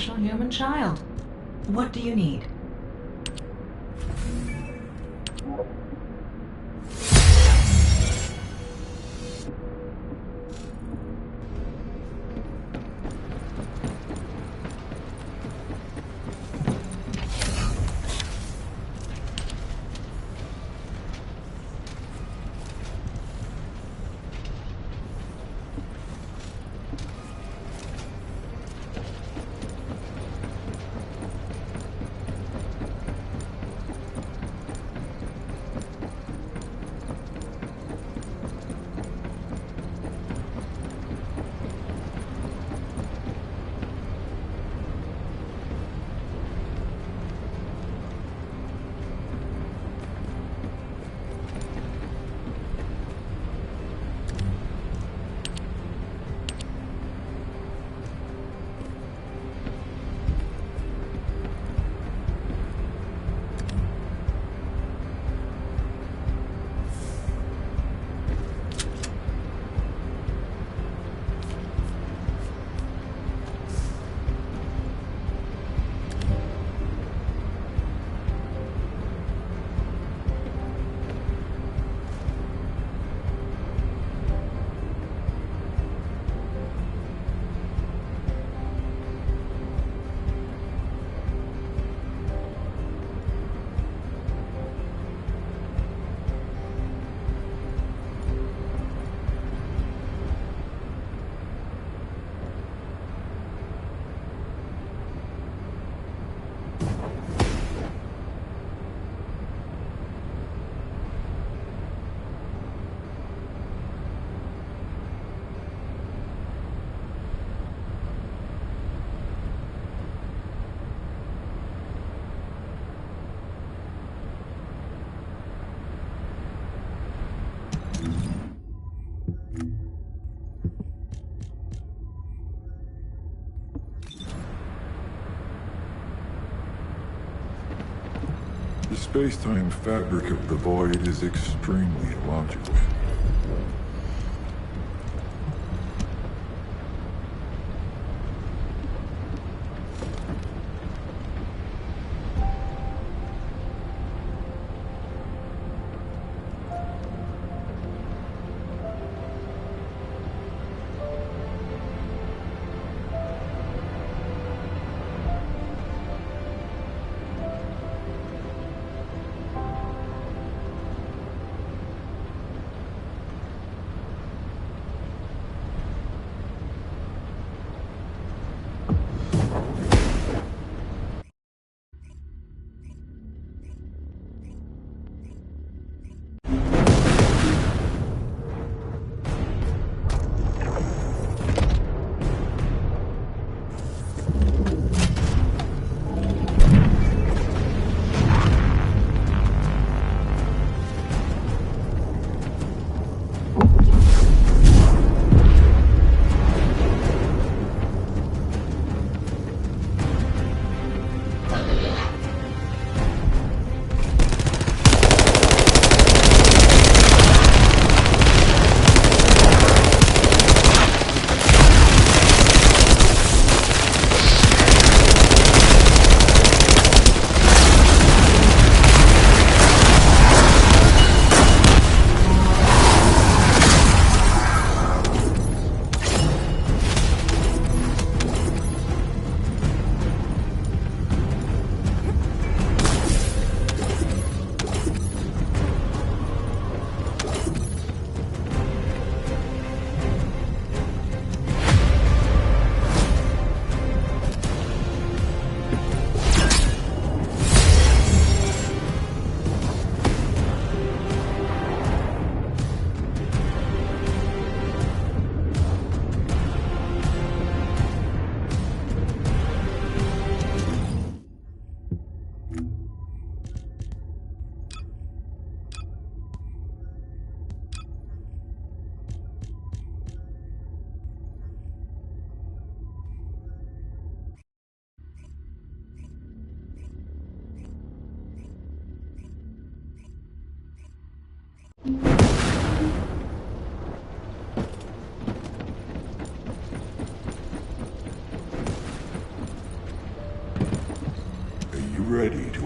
special human child. What do you need? The space-time fabric of the void is extremely illogical.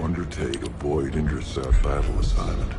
undertake a void intercept battle assignment.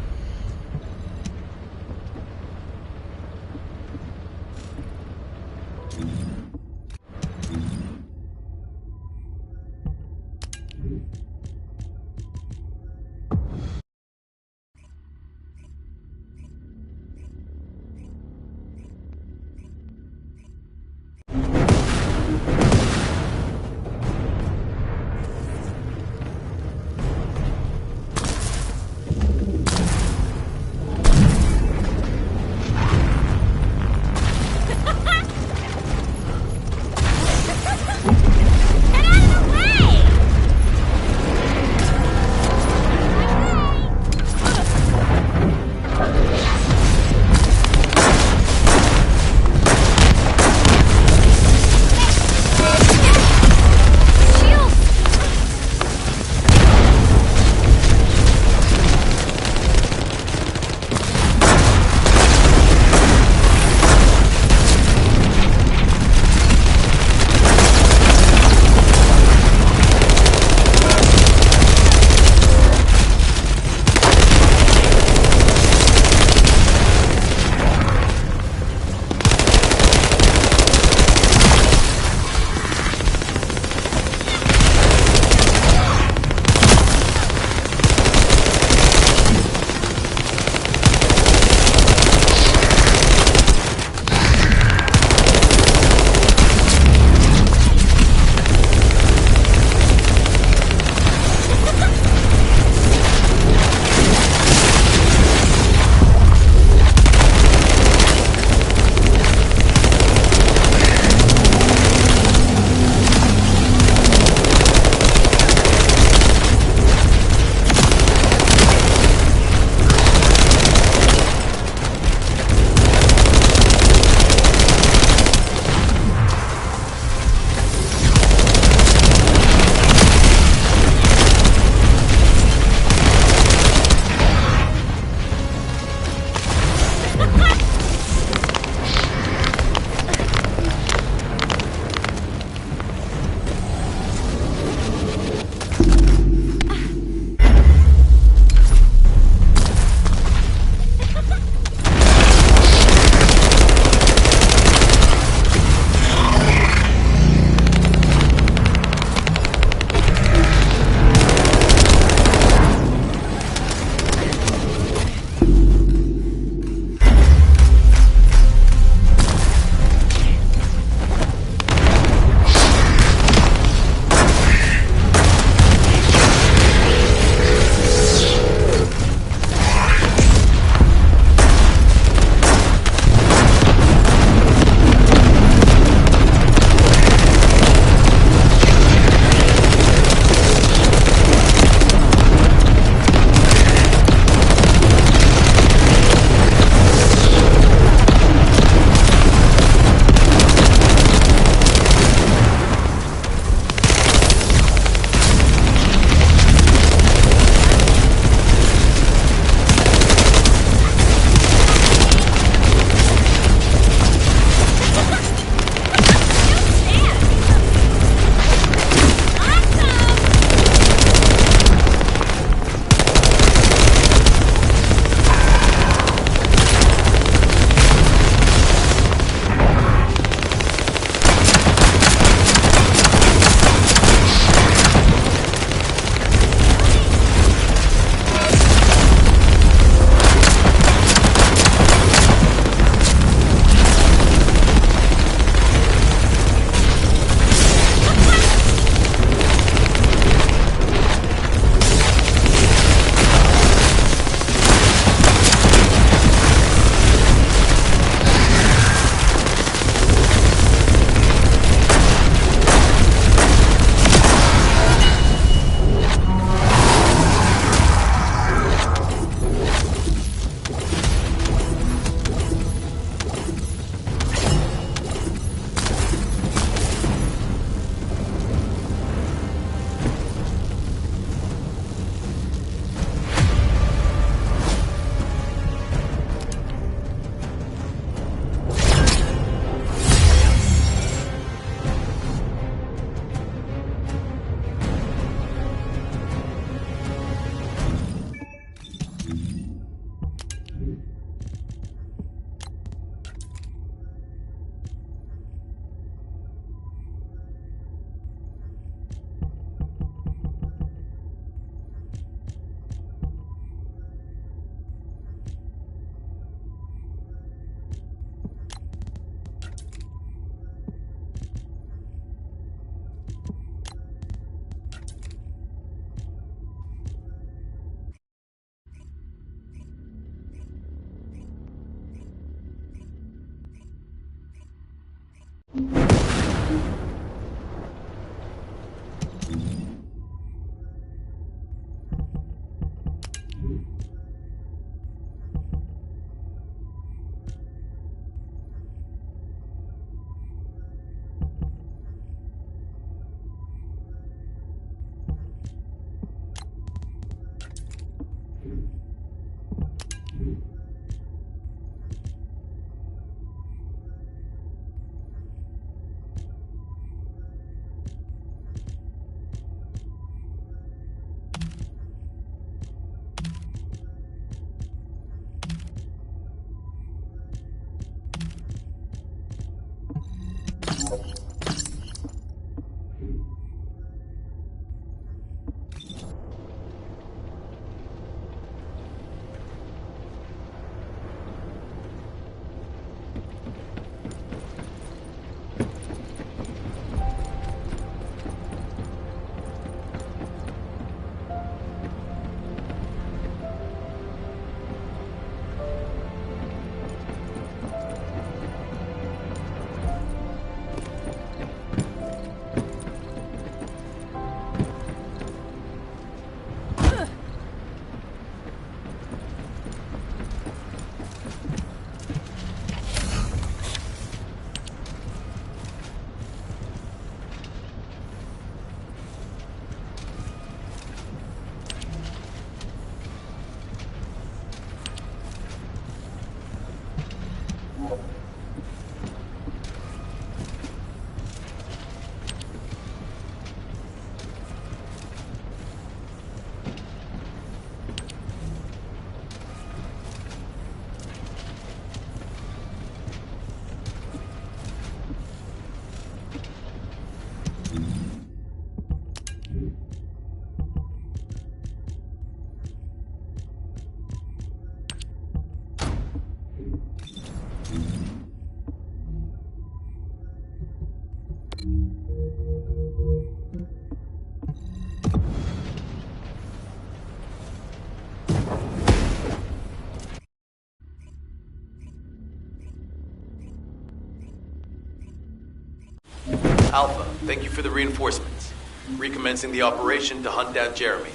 Alpha, thank you for the reinforcements. Recommencing the operation to hunt down Jeremy.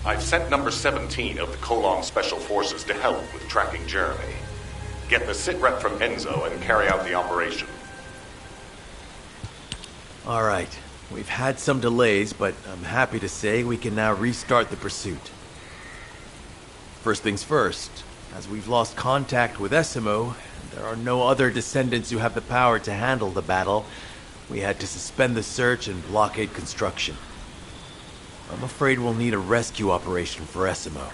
I've sent number 17 of the Colong Special Forces to help with tracking Jeremy. Get the sitrep from Enzo and carry out the operation. Alright, we've had some delays, but I'm happy to say we can now restart the pursuit. First things first, as we've lost contact with Essimo, and there are no other descendants who have the power to handle the battle, we had to suspend the search and blockade construction. I'm afraid we'll need a rescue operation for Essimo.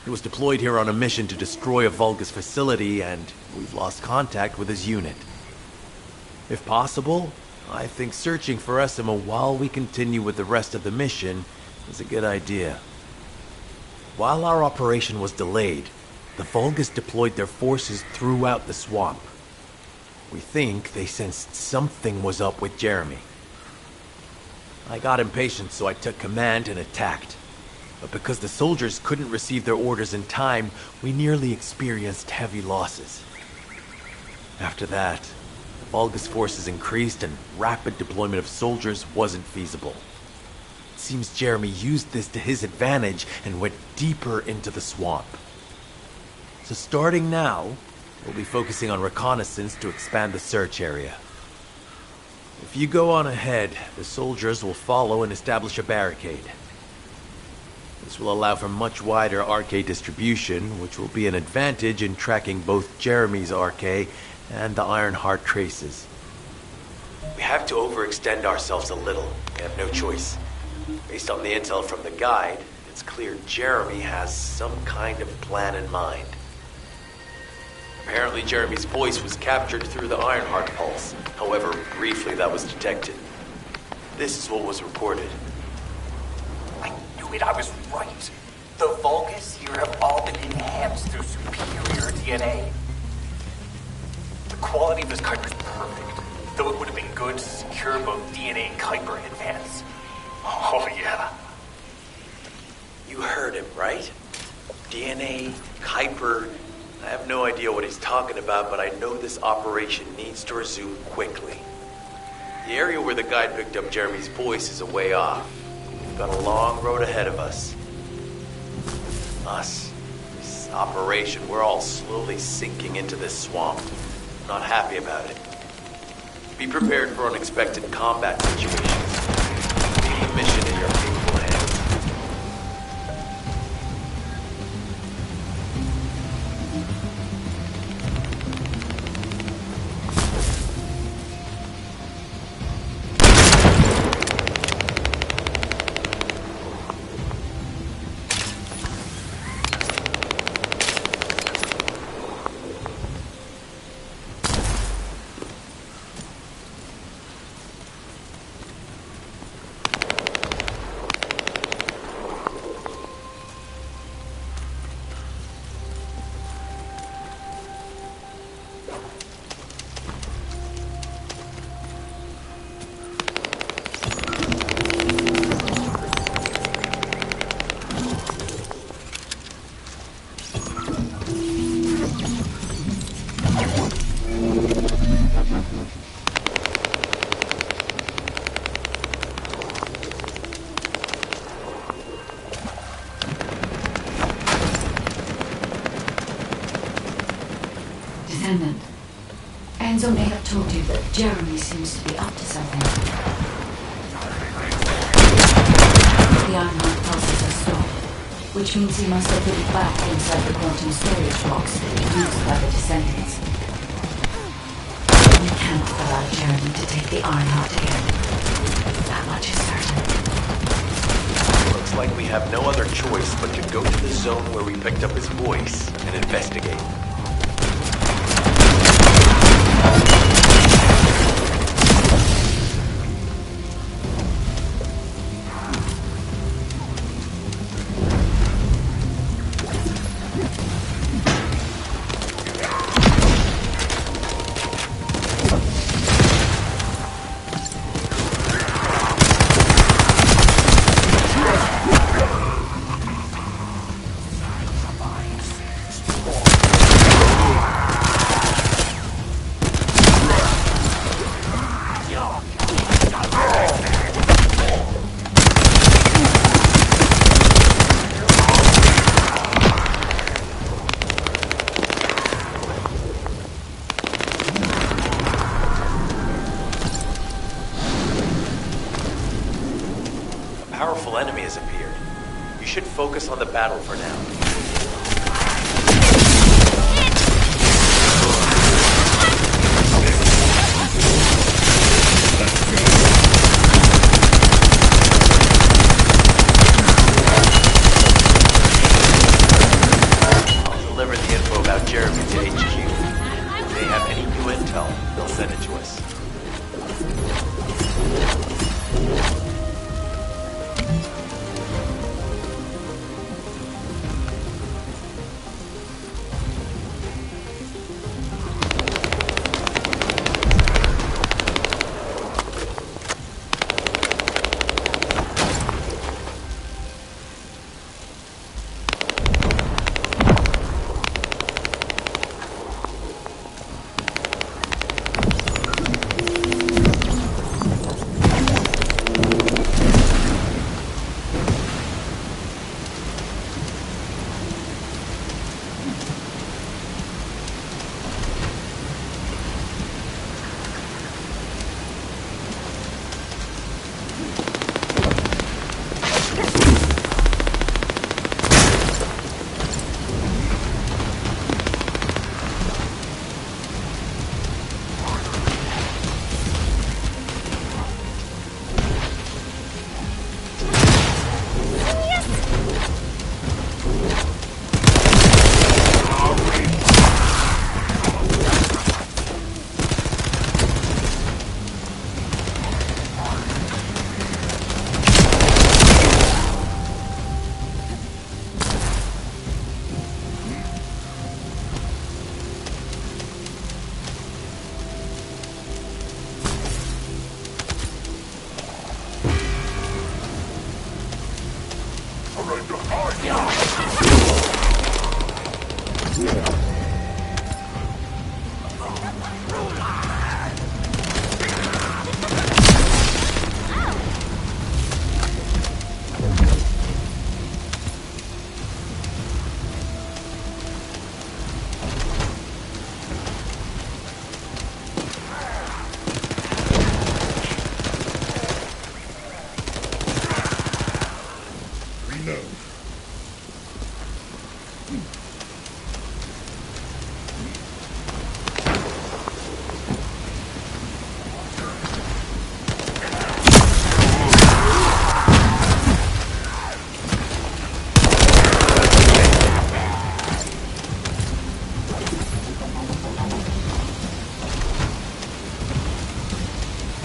He was deployed here on a mission to destroy a Vulgus facility, and we've lost contact with his unit. If possible, I think searching for Essimo while we continue with the rest of the mission is a good idea. While our operation was delayed, the Vulgus deployed their forces throughout the swamp. We think they sensed something was up with Jeremy. I got impatient, so I took command and attacked. But because the soldiers couldn't receive their orders in time, we nearly experienced heavy losses. After that, the Vulgus forces increased and rapid deployment of soldiers wasn't feasible. It seems Jeremy used this to his advantage and went deeper into the swamp. So starting now, we'll be focusing on reconnaissance to expand the search area. If you go on ahead, the soldiers will follow and establish a barricade. This will allow for much wider RK distribution, which will be an advantage in tracking both Jeremy's RK and the Ironheart traces. We have to overextend ourselves a little. We have no choice. Based on the intel from the guide, it's clear Jeremy has some kind of plan in mind. Apparently Jeremy's voice was captured through the Ironheart pulse. However, briefly that was detected. This is what was reported. I knew it, I was right. The Vulgus here have all been enhanced through superior DNA. The quality of this Kuiper is perfect, though it would have been good to secure both DNA and Kuiper in advance. Oh yeah. You heard him, right? DNA, Kuiper. I have no idea what he's talking about, but I know this operation needs to resume quickly. The area where the guide picked up Jeremy's voice is a way off. We've got a long road ahead of us. This operation, we're all slowly sinking into this swamp. I'm not happy about it. Be prepared for unexpected combat situations. Leave the mission in your capable hands. Descendant. Enzo may have told you that Jeremy seems to be up to something. The Ironheart pulses are stopped, which means he must have put it back inside the quantum storage box used by the Descendants. We cannot allow Jeremy to take the Ironheart again. That much is certain. Looks like we have no other choice but to go to the zone where we picked up his voice and investigate. Powerful enemy has appeared. You should focus on the battle for now. I'll deliver the info about Jeremy to HQ. If they have any new intel, they'll send it to us.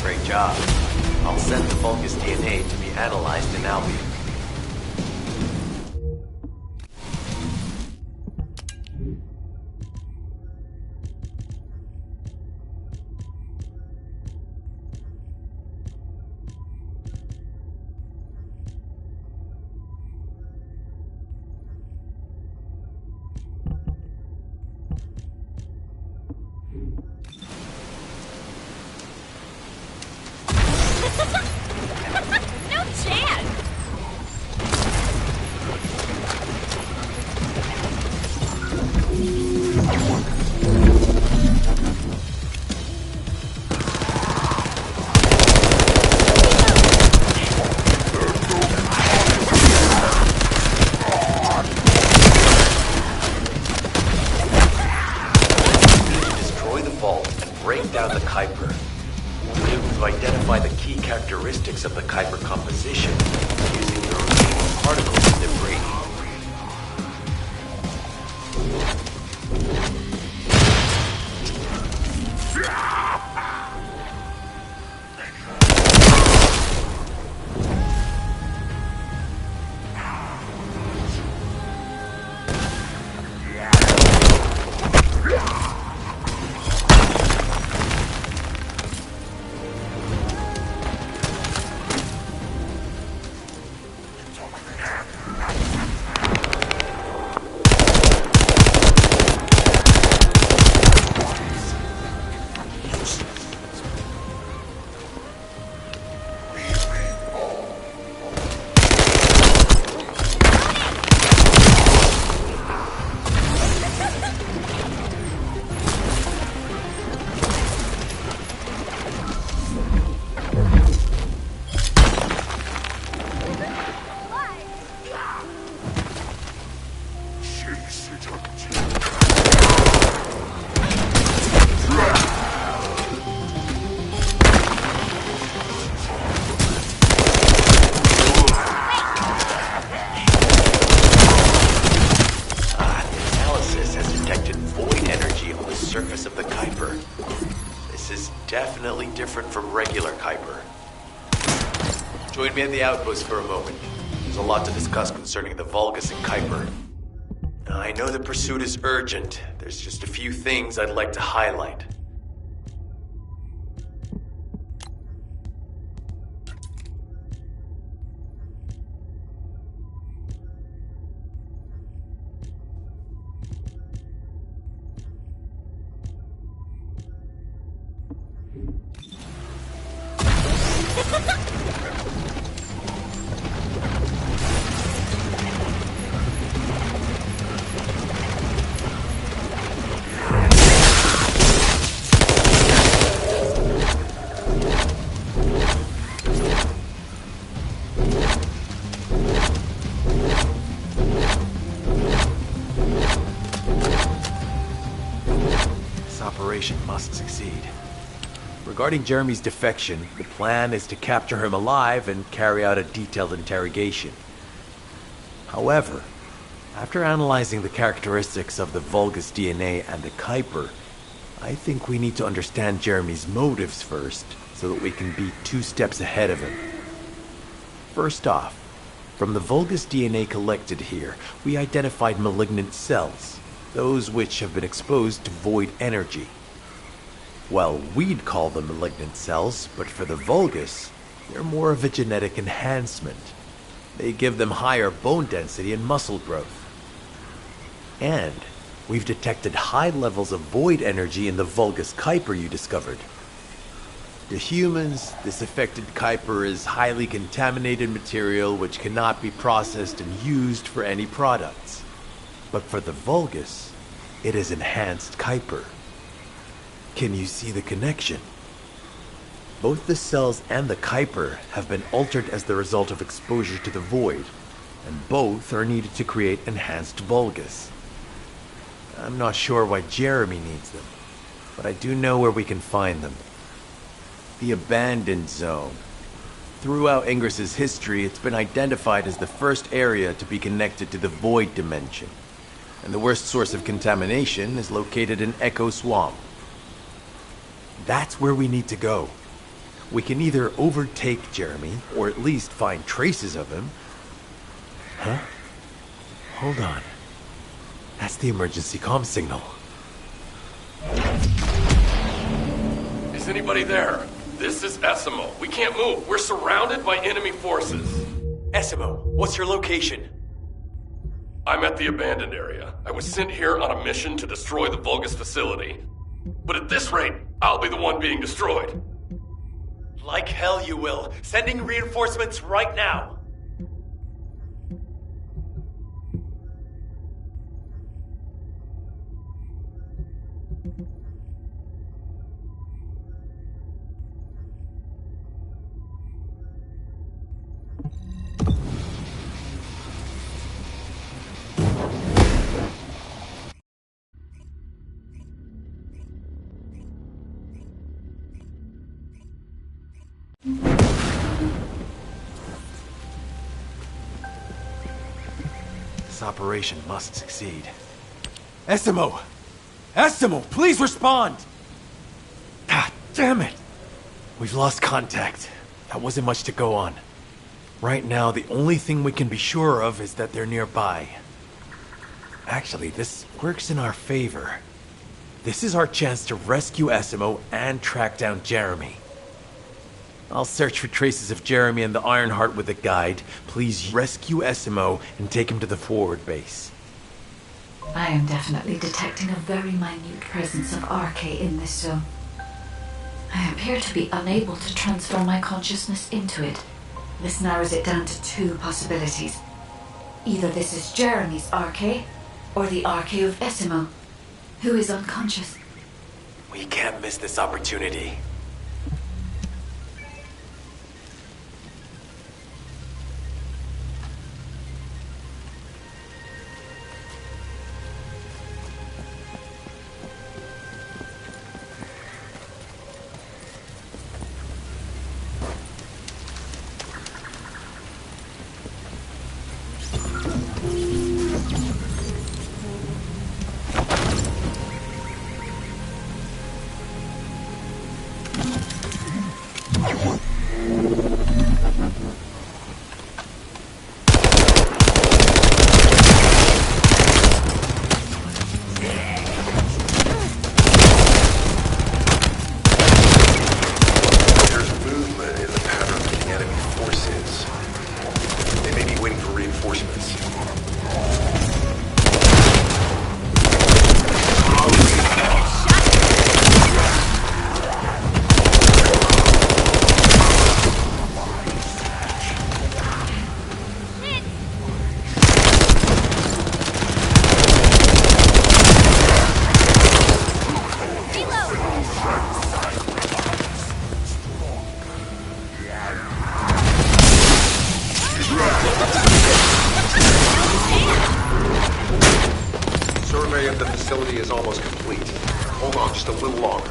Great job. I'll send the Vulgus DNA to be analyzed in Albion. No chance! Kuiper. We'll be able to identify the key characteristics of the Kuiper composition using the remaining particles in the brain. Surface of the Kuiper. This is definitely different from regular Kuiper. Join me at the outpost for a moment. There's a lot to discuss concerning the Vulgus and Kuiper. I know the pursuit is urgent. There's just a few things I'd like to highlight. Must succeed. Regarding Jeremy's defection, the plan is to capture him alive and carry out a detailed interrogation. However, after analyzing the characteristics of the Vulgus DNA and the Kuiper, I think we need to understand Jeremy's motives first, so that we can be 2 steps ahead of him. First off, from the Vulgus DNA collected here, we identified malignant cells, those which have been exposed to void energy. Well, we'd call them malignant cells, but for the Vulgus, they're more of a genetic enhancement. They give them higher bone density and muscle growth. And we've detected high levels of void energy in the Vulgus Kuiper you discovered. To humans, this affected Kuiper is highly contaminated material which cannot be processed and used for any products. But for the Vulgus, it is enhanced Kuiper. Can you see the connection? Both the cells and the Kuiper have been altered as the result of exposure to the void, and both are needed to create enhanced Vulgus. I'm not sure why Jeremy needs them, but I do know where we can find them. The Abandoned Zone. Throughout Ingris's history, it's been identified as the first area to be connected to the Void Dimension, and the worst source of contamination is located in Echo Swamp. That's where we need to go. We can either overtake Jeremy, or at least find traces of him. Huh? Hold on. That's the emergency comm signal. Is anybody there? This is Essimo. We can't move. We're surrounded by enemy forces. Essimo, what's your location? I'm at the abandoned area. I was sent here on a mission to destroy the Vulgus facility. But at this rate, I'll be the one being destroyed. Like hell you will. Sending reinforcements right now. This operation must succeed. Essimo! Essimo, please respond! God damn it! We've lost contact. That wasn't much to go on. Right now, the only thing we can be sure of is that they're nearby. Actually, this works in our favor. This is our chance to rescue Essimo and track down Jeremy. I'll search for traces of Jeremy and the Ironheart with a guide. Please rescue Essimo and take him to the forward base. I am definitely detecting a very minute presence of RK in this zone. I appear to be unable to transfer my consciousness into it. This narrows it down to two possibilities. Either this is Jeremy's RK, or the RK of Essimo, who is unconscious. We can't miss this opportunity. Is almost complete. Hold on just a little longer.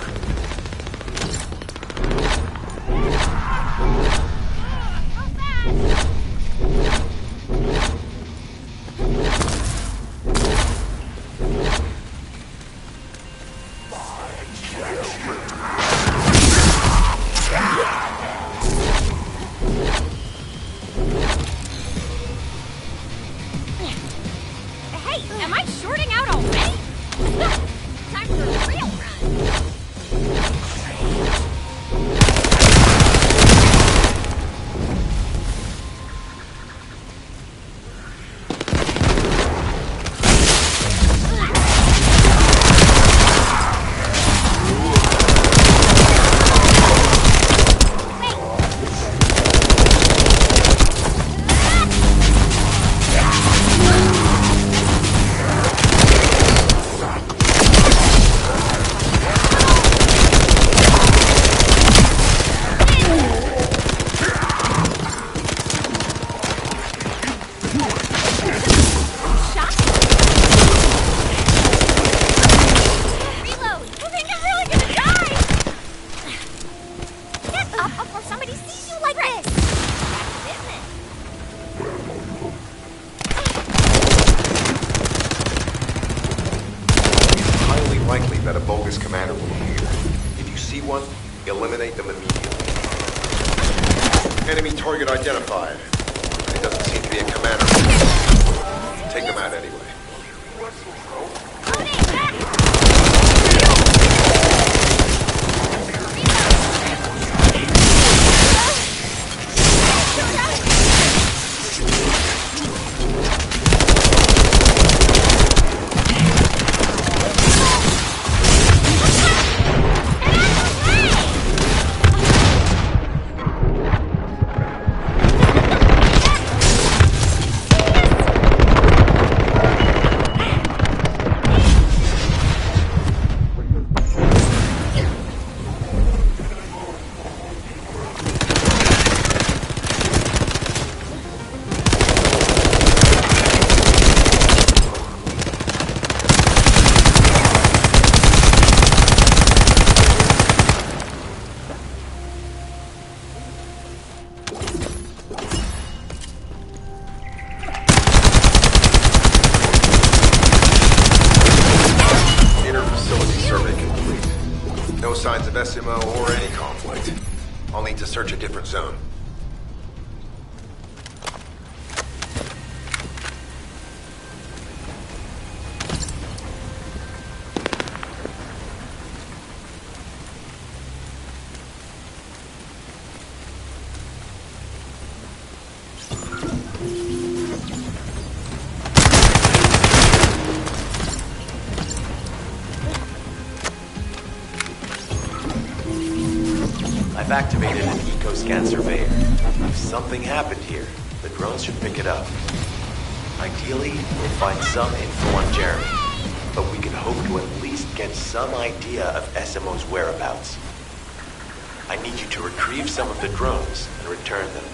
Hey, am I shorting out already? Time for a real run. Likely that a bogus commander will appear. If you see one, eliminate them immediately. Enemy target identified. It doesn't seem to be a commander. Take them out anyway. signs of SMO or any conflict. I'll need to search a different zone. I've activated an eco-scan surveyor. If something happened here, the drones should pick it up. Ideally, we'll find some info on Jeremy, but we can hope to at least get some idea of SMO's whereabouts. I need you to retrieve some of the drones and return them.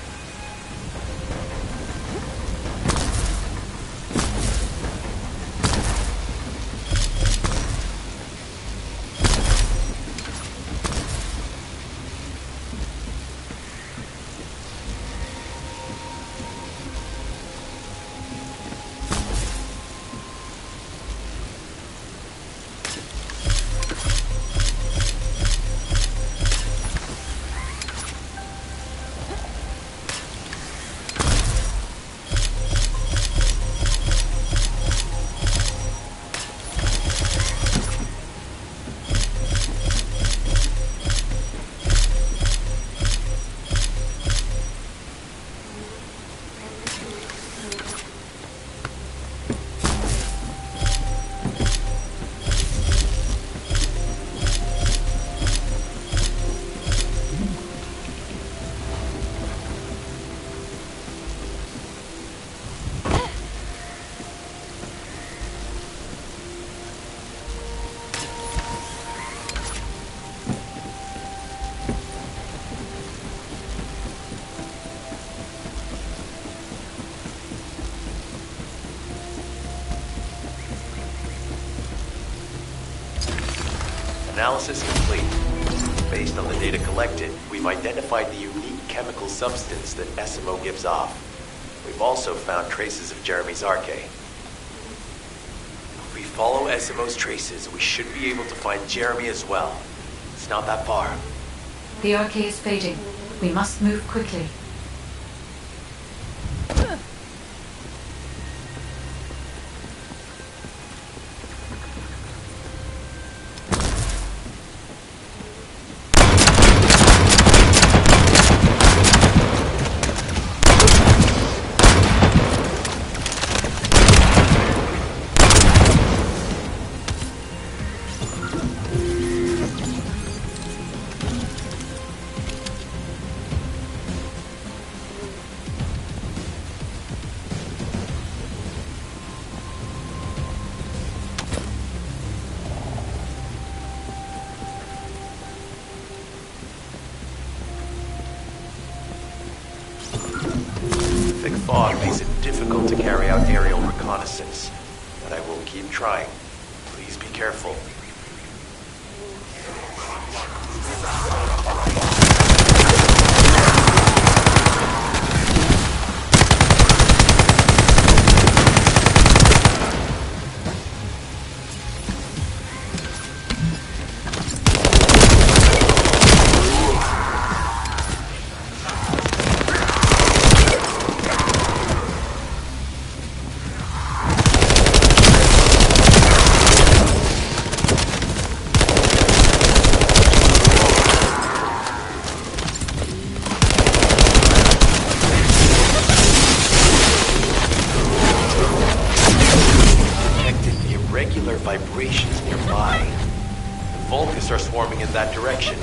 Analysis complete. Based on the data collected, we've identified the unique chemical substance that SMO gives off. We've also found traces of Jeremy's arcade. If we follow SMO's traces, we should be able to find Jeremy as well. It's not that far. The arcade is fading. We must move quickly. Thick fog makes it difficult to carry out aerial reconnaissance, but I will keep trying. Please be careful. Vibrations nearby. The Vulcans are swarming in that direction.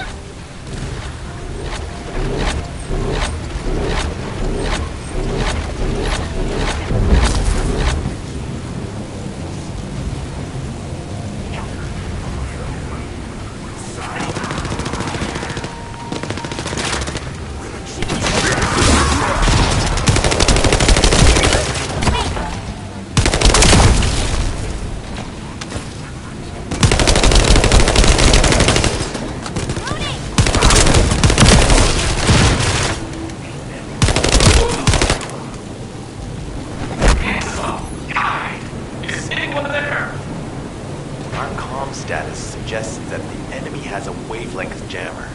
comm status suggests that the enemy has a wavelength jammer.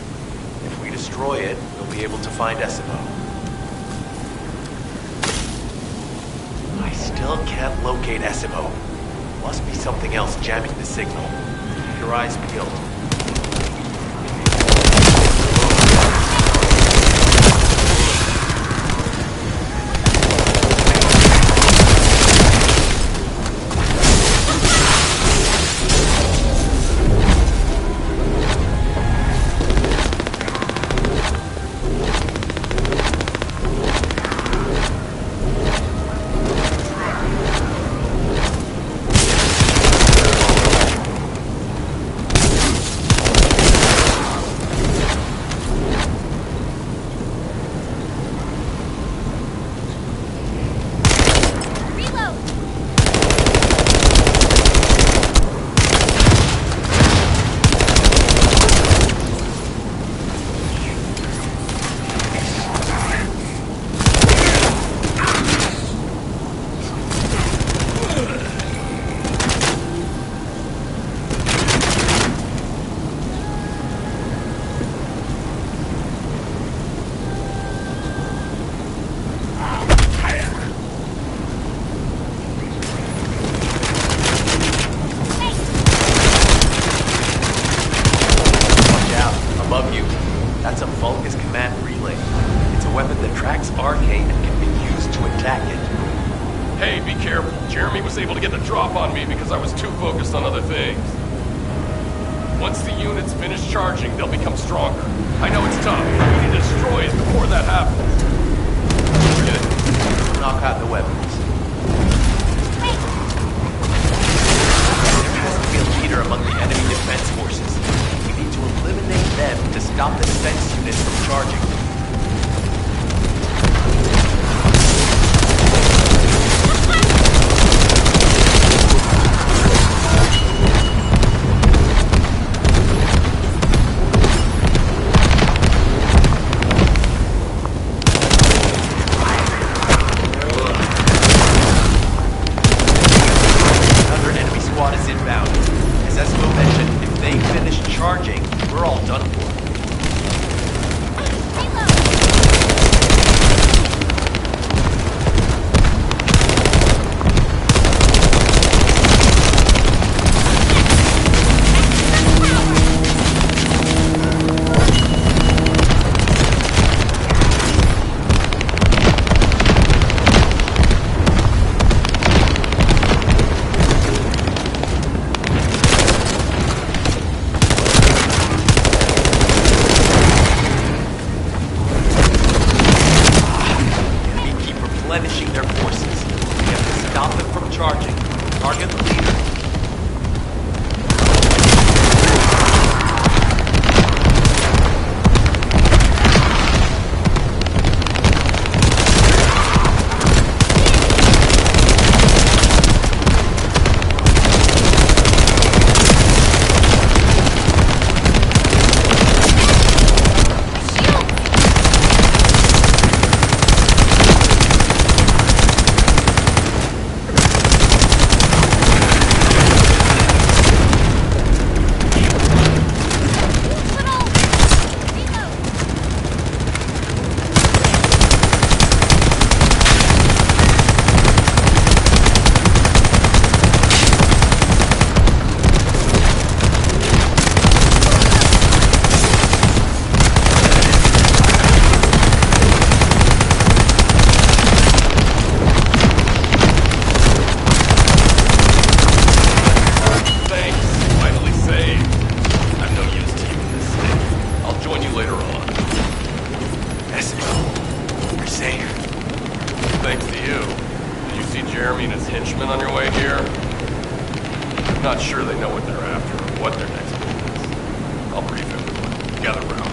If we destroy it, we'll be able to find SMO. I still can't locate SMO. Must be something else jamming the signal. Keep your eyes peeled. Once the units finish charging, they'll become stronger. I know it's tough, but we need to destroy it before that happens. Good. Knock out the weapons. There has to be a leader among the enemy defense forces. We need to eliminate them to stop the defense units from charging. Not sure they know what they're after or what their next move is. I'll brief everyone. Gather round.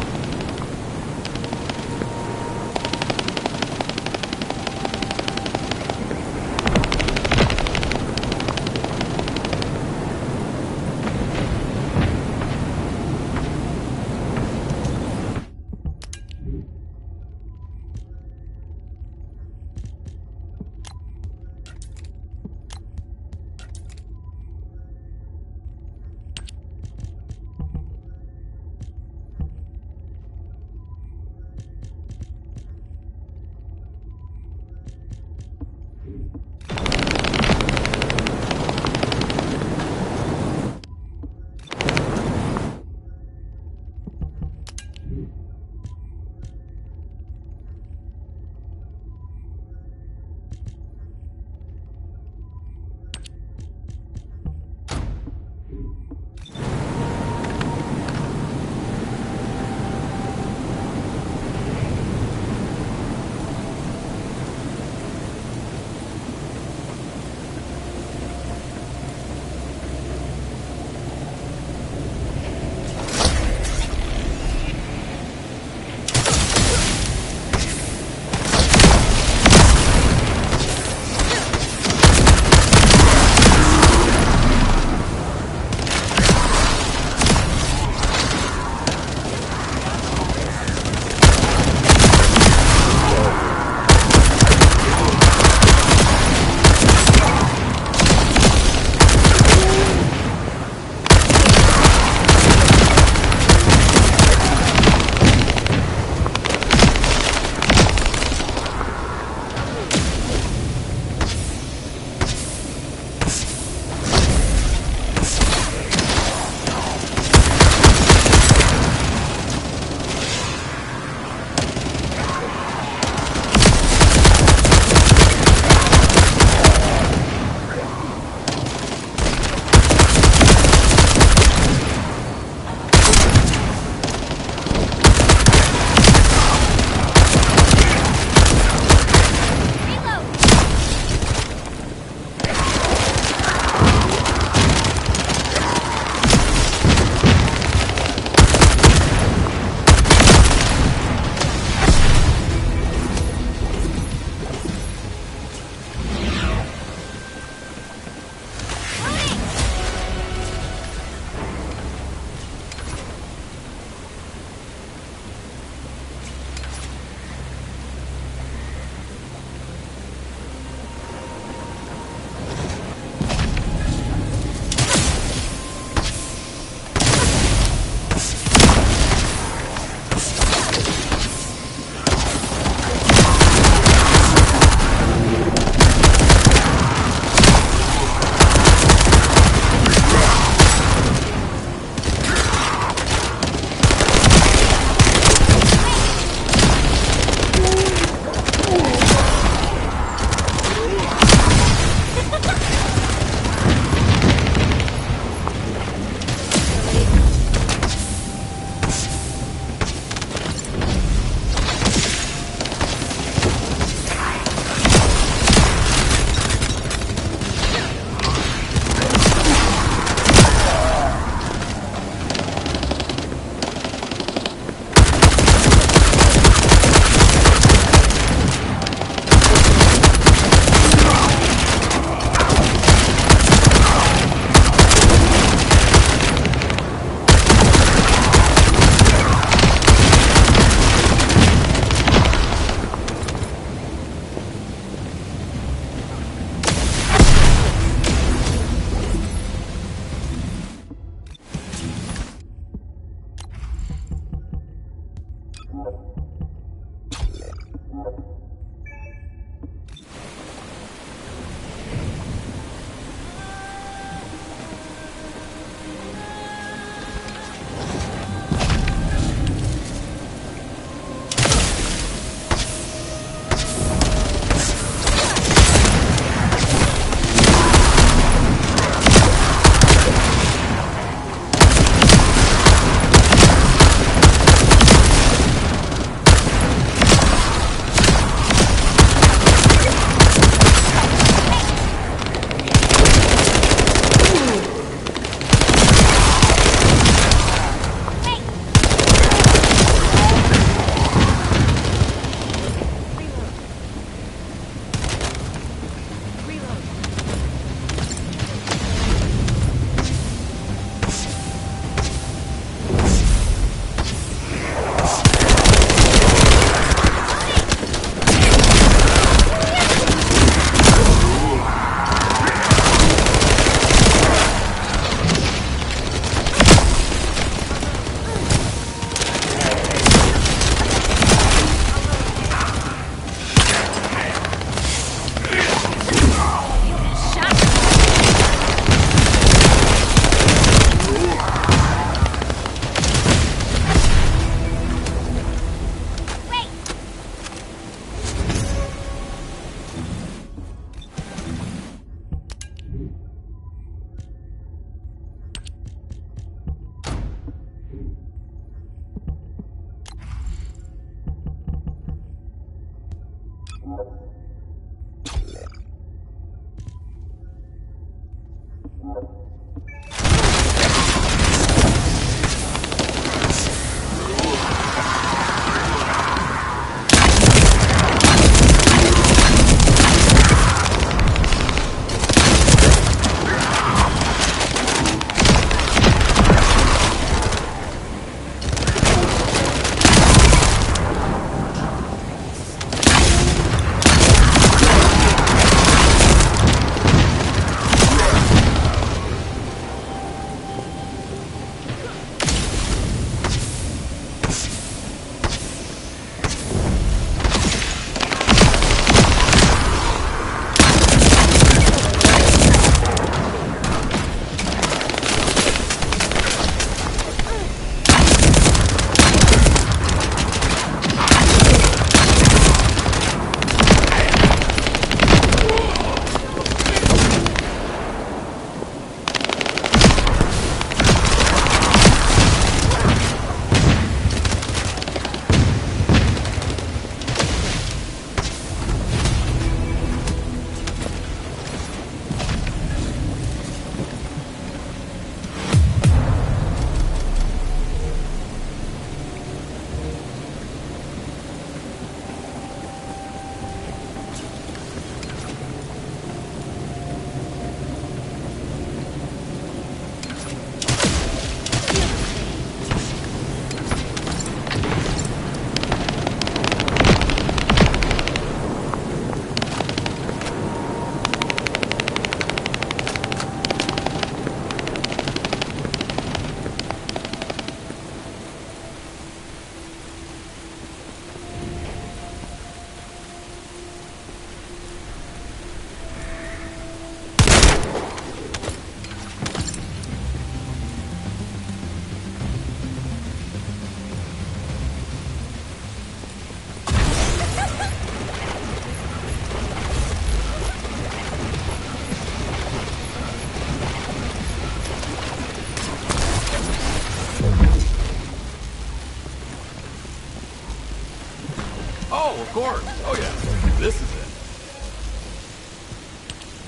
course. Oh, yeah. This is it.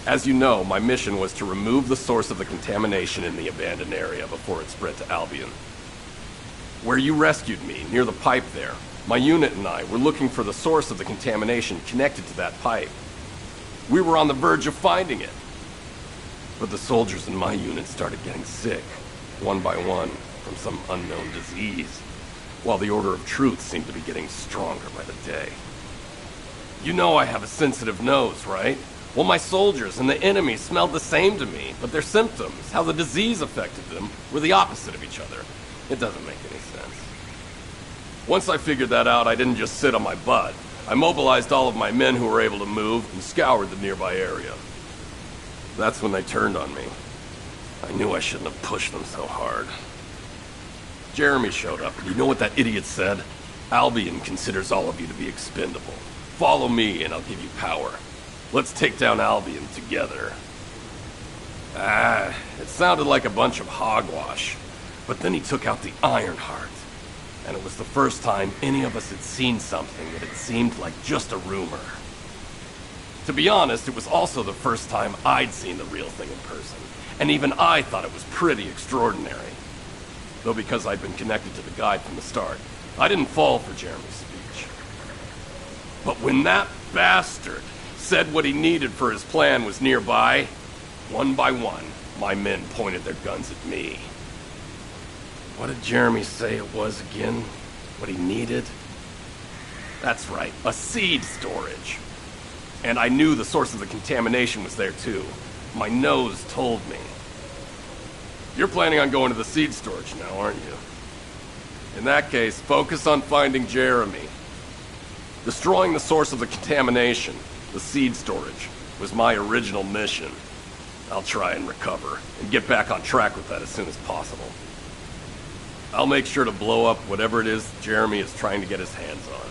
As you know, my mission was to remove the source of the contamination in the abandoned area before it spread to Albion. Where you rescued me, near the pipe there, my unit and I were looking for the source of the contamination connected to that pipe. We were on the verge of finding it. But the soldiers in my unit started getting sick, one by one, from some unknown disease, while the Order of Truth seemed to be getting stronger by the day. You know I have a sensitive nose, right? Well, my soldiers and the enemy smelled the same to me, but their symptoms, how the disease affected them, were the opposite of each other. It doesn't make any sense. Once I figured that out, I didn't just sit on my butt. I mobilized all of my men who were able to move and scoured the nearby area. That's when they turned on me. I knew I shouldn't have pushed them so hard. Jeremy showed up, and you know what that idiot said? Albion considers all of you to be expendable. Follow me, and I'll give you power. Let's take down Albion together. It sounded like a bunch of hogwash. But then he took out the Ironheart. And it was the first time any of us had seen something that had seemed like just a rumor. To be honest, it was also the first time I'd seen the real thing in person. And even I thought it was pretty extraordinary. Though because I'd been connected to the guide from the start, I didn't fall for Jeremy's speech. But when that bastard said what he needed for his plan was nearby, one by one, my men pointed their guns at me. What did Jeremy say it was again? What he needed? That's right, a seed storage. And I knew the source of the contamination was there too. My nose told me. You're planning on going to the seed storage now, aren't you? In that case, focus on finding Jeremy. Destroying the source of the contamination, the seed storage, was my original mission. I'll try and recover, and get back on track with that as soon as possible. I'll make sure to blow up whatever it is Jeremy is trying to get his hands on.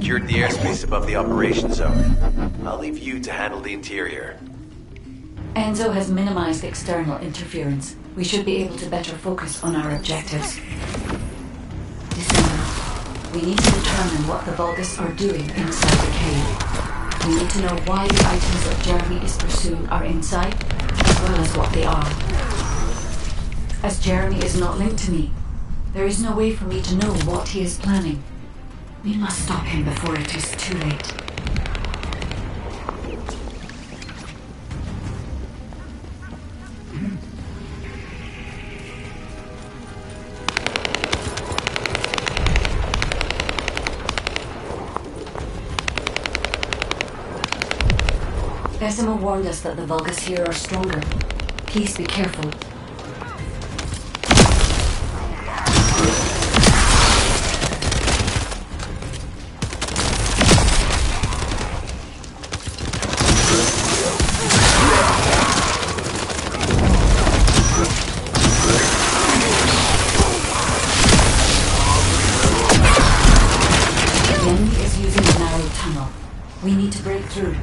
secured the airspace above the operation zone. I'll leave you to handle the interior. Enzo has minimized external interference. We should be able to better focus on our objectives. Descendant, we need to determine what the Vulgus are doing inside the cave. We need to know why the items that Jeremy is pursuing are inside, as well as what they are. As Jeremy is not linked to me, there is no way for me to know what he is planning. We must stop him before it is too late. Decima warned us that the Vulgus here are stronger. Please be careful. The enemy is using a narrow tunnel. We need to break through.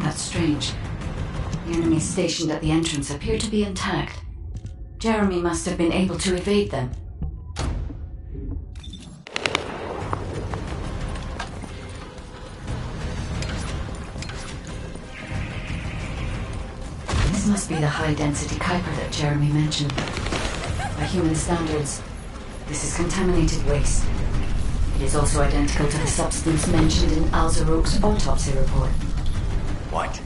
That's strange. The enemies stationed at the entrance appear to be intact. Jeremy must have been able to evade them. This must be the high-density Kuiper that Jeremy mentioned. By human standards, this is contaminated waste. It is also identical to the substance mentioned in Alzaroke's autopsy report. What?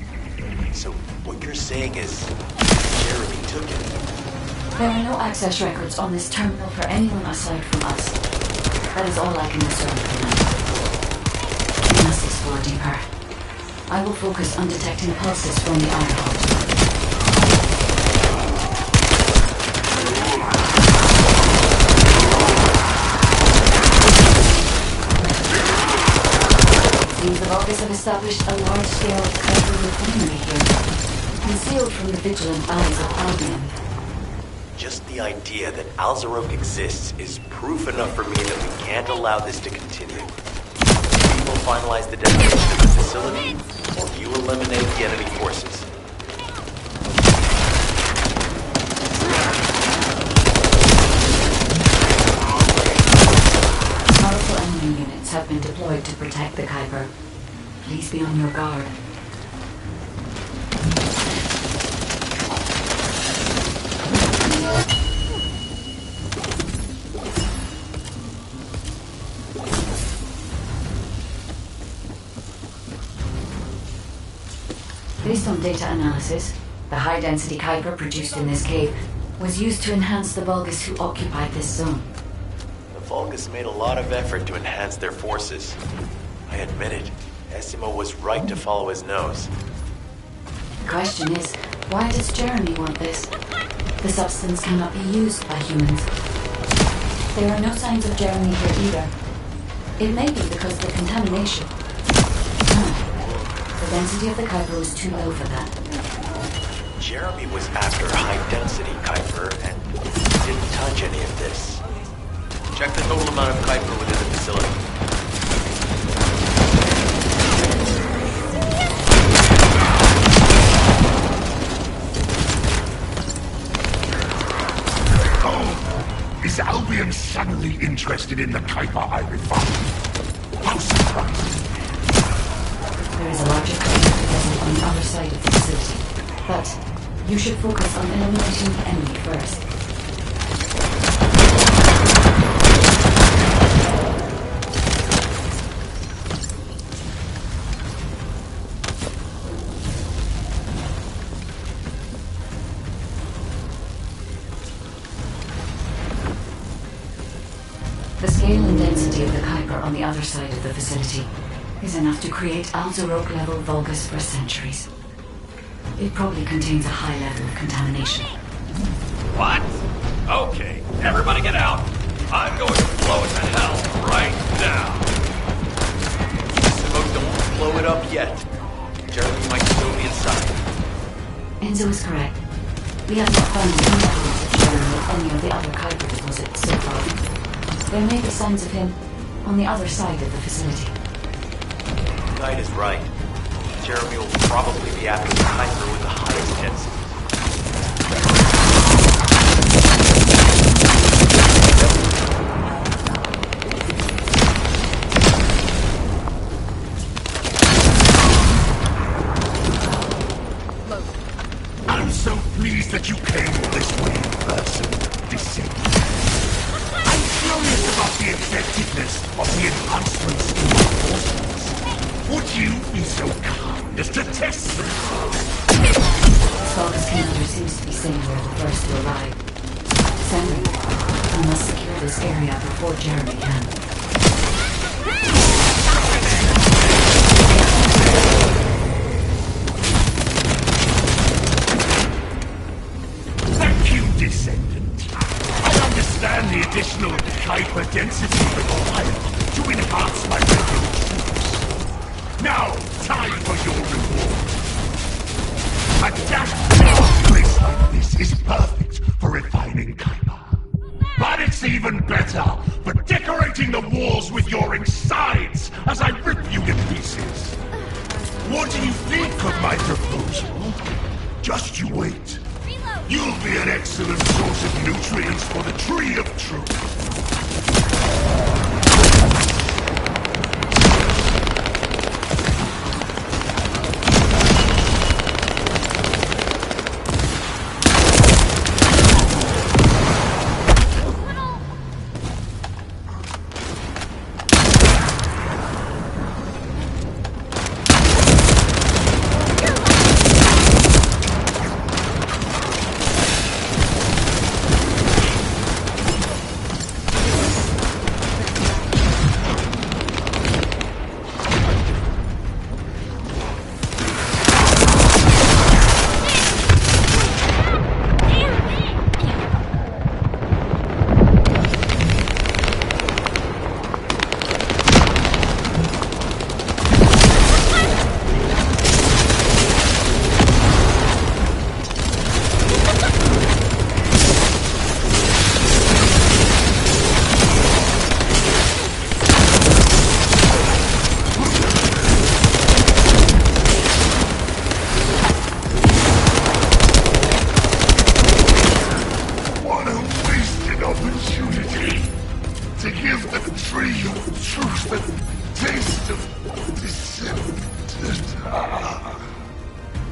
So, what you're saying is, Jeremy took it? There are no access records on this terminal for anyone aside from us. That is all I can discern for now. We must explore deeper. I will focus on detecting pulses from the iron. Seems the Vulgus have established a large-scale Kuiper refinery here, concealed from the vigilant eyes of Albion. Just the idea that Alzaroke exists is proof enough for me that we can't allow this to continue. We will finalize the demolition of the facility, or you eliminate the enemy forces. Powerful enemy units have been deployed to protect the Kuiper. Please be on your guard. Based on data analysis, the high-density Kuiper produced in this cave was used to enhance the Vulgus who occupied this zone. The Vulgus made a lot of effort to enhance their forces. I admit it. Decima was right to follow his nose. The question is, why does Jeremy want this? The substance cannot be used by humans. There are no signs of Jeremy here either. It may be because of the contamination. No, the density of the Kuiper was too low for that. Jeremy was after high-density Kuiper and didn't touch any of this. Check the total amount of Kuiper within the facility. Is Albion suddenly interested in the Kuiper I refined? How surprising. There is a larger Kuiper present on the other side of the facility, but you should focus on eliminating the enemy first. The scale and density of the Kuiper on the other side of the facility is enough to create Alzaroke-level Vulgus for centuries. It probably contains a high level of contamination. What? Okay, everybody get out. I'm going to blow it to hell right now. Smoke, don't blow it up yet. Jeremy might still be inside. Enzo is correct. We have not found any evidence of Jeremy at any of the other Kuiper deposits so far. There may be signs of him on the other side of the facility. Knight is right. Jeremy will probably be after the Kuiper with the highest density. I'm so pleased that you came all this way in person, Descendant. I'm curious about the effectiveness of the enhancements in my forces. Would you be so kind as to test them? Stalker's commander seems to be saying we're the first to arrive. Descendant, we must secure this area before Jeremy can. Thank you, Descendant. I understand the additional Kuiper density required to enhance my regular troops. Now, time for your reward. A dark place like this is perfect for refining Kuiper. But it's even better for decorating the walls with your insides as I rip you to pieces. What do you think of my proposal? Just you wait. You'll be an excellent source of nutrients for the Tree of Truth.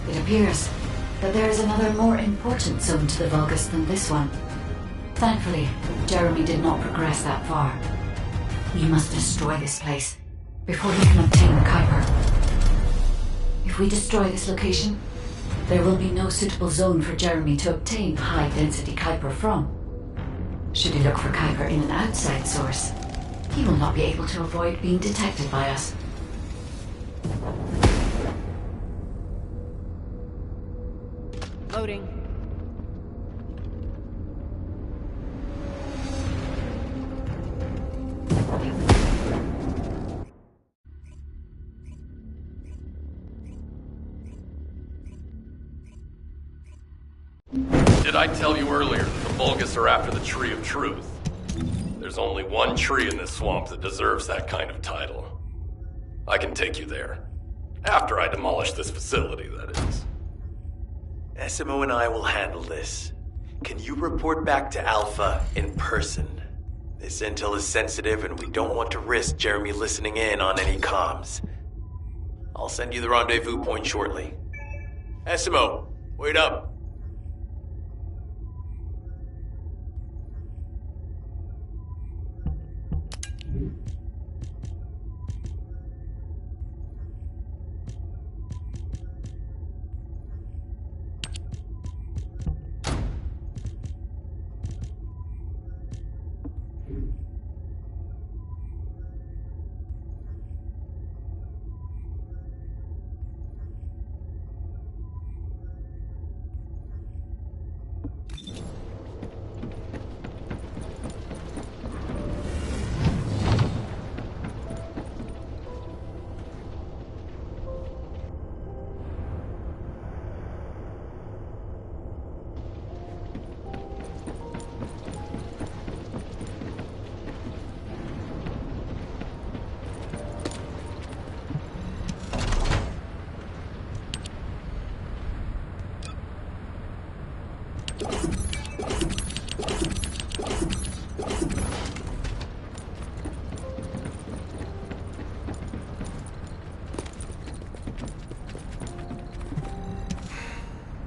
It appears that there is another more important zone to the Vulgus than this one. Thankfully, Jeremy did not progress that far. We must destroy this place before he can obtain the Kuiper. If we destroy this location, there will be no suitable zone for Jeremy to obtain high-density Kuiper from. Should he look for Kuiper in an outside source, he will not be able to avoid being detected by us. Loading. Did I tell you earlier that the Vulgus are after the Tree of Truth? There's only one tree in this swamp that deserves that kind of title. I can take you there. After I demolish this facility, that is. Essimo and I will handle this. Can you report back to Alpha in person? This intel is sensitive and we don't want to risk Jeremy listening in on any comms. I'll send you the rendezvous point shortly. Essimo, wait up.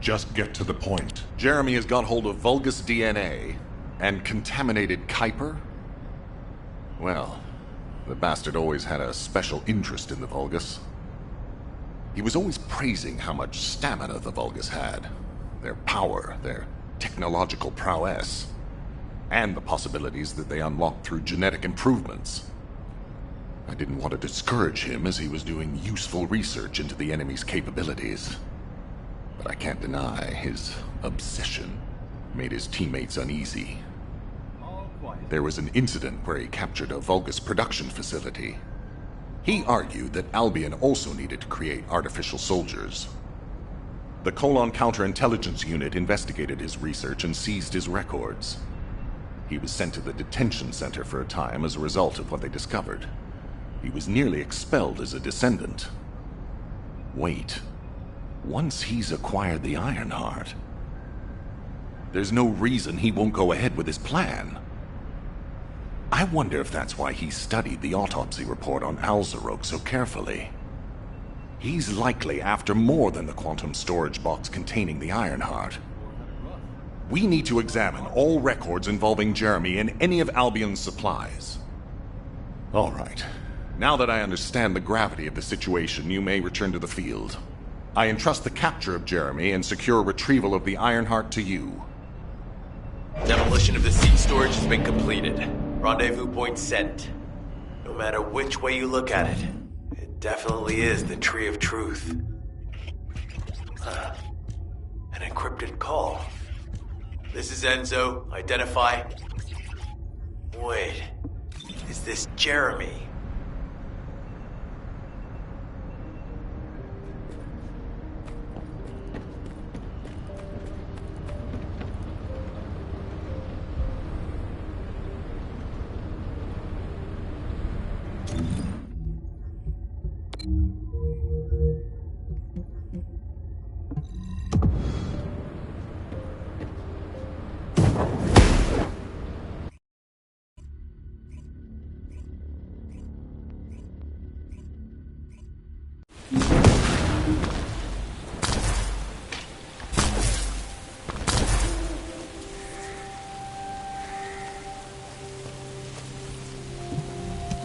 Just get to the point. Jeremy has got hold of Vulgus DNA and contaminated Kuiper? Well, the bastard always had a special interest in the Vulgus. He was always praising how much stamina the Vulgus had, their power, their technological prowess, and the possibilities that they unlocked through genetic improvements. I didn't want to discourage him as he was doing useful research into the enemy's capabilities. But I can't deny his obsession made his teammates uneasy. There was an incident where he captured a Vulgus production facility. He argued that Albion also needed to create artificial soldiers. The Colon Counterintelligence Unit investigated his research and seized his records. He was sent to the detention center for a time as a result of what they discovered. He was nearly expelled as a Descendant. Wait. Once he's acquired the Ironheart, there's no reason he won't go ahead with his plan. I wonder if that's why he studied the autopsy report on Alzarok so carefully. He's likely after more than the quantum storage box containing the Ironheart. We need to examine all records involving Jeremy and any of Albion's supplies. All right. Now that I understand the gravity of the situation, you may return to the field. I entrust the capture of Jeremy and secure retrieval of the Ironheart to you. Demolition of the seed storage has been completed. Rendezvous point set. No matter which way you look at it, it definitely is the Tree of Truth. An encrypted call. This is Enzo. Identify. Wait. Is this Jeremy?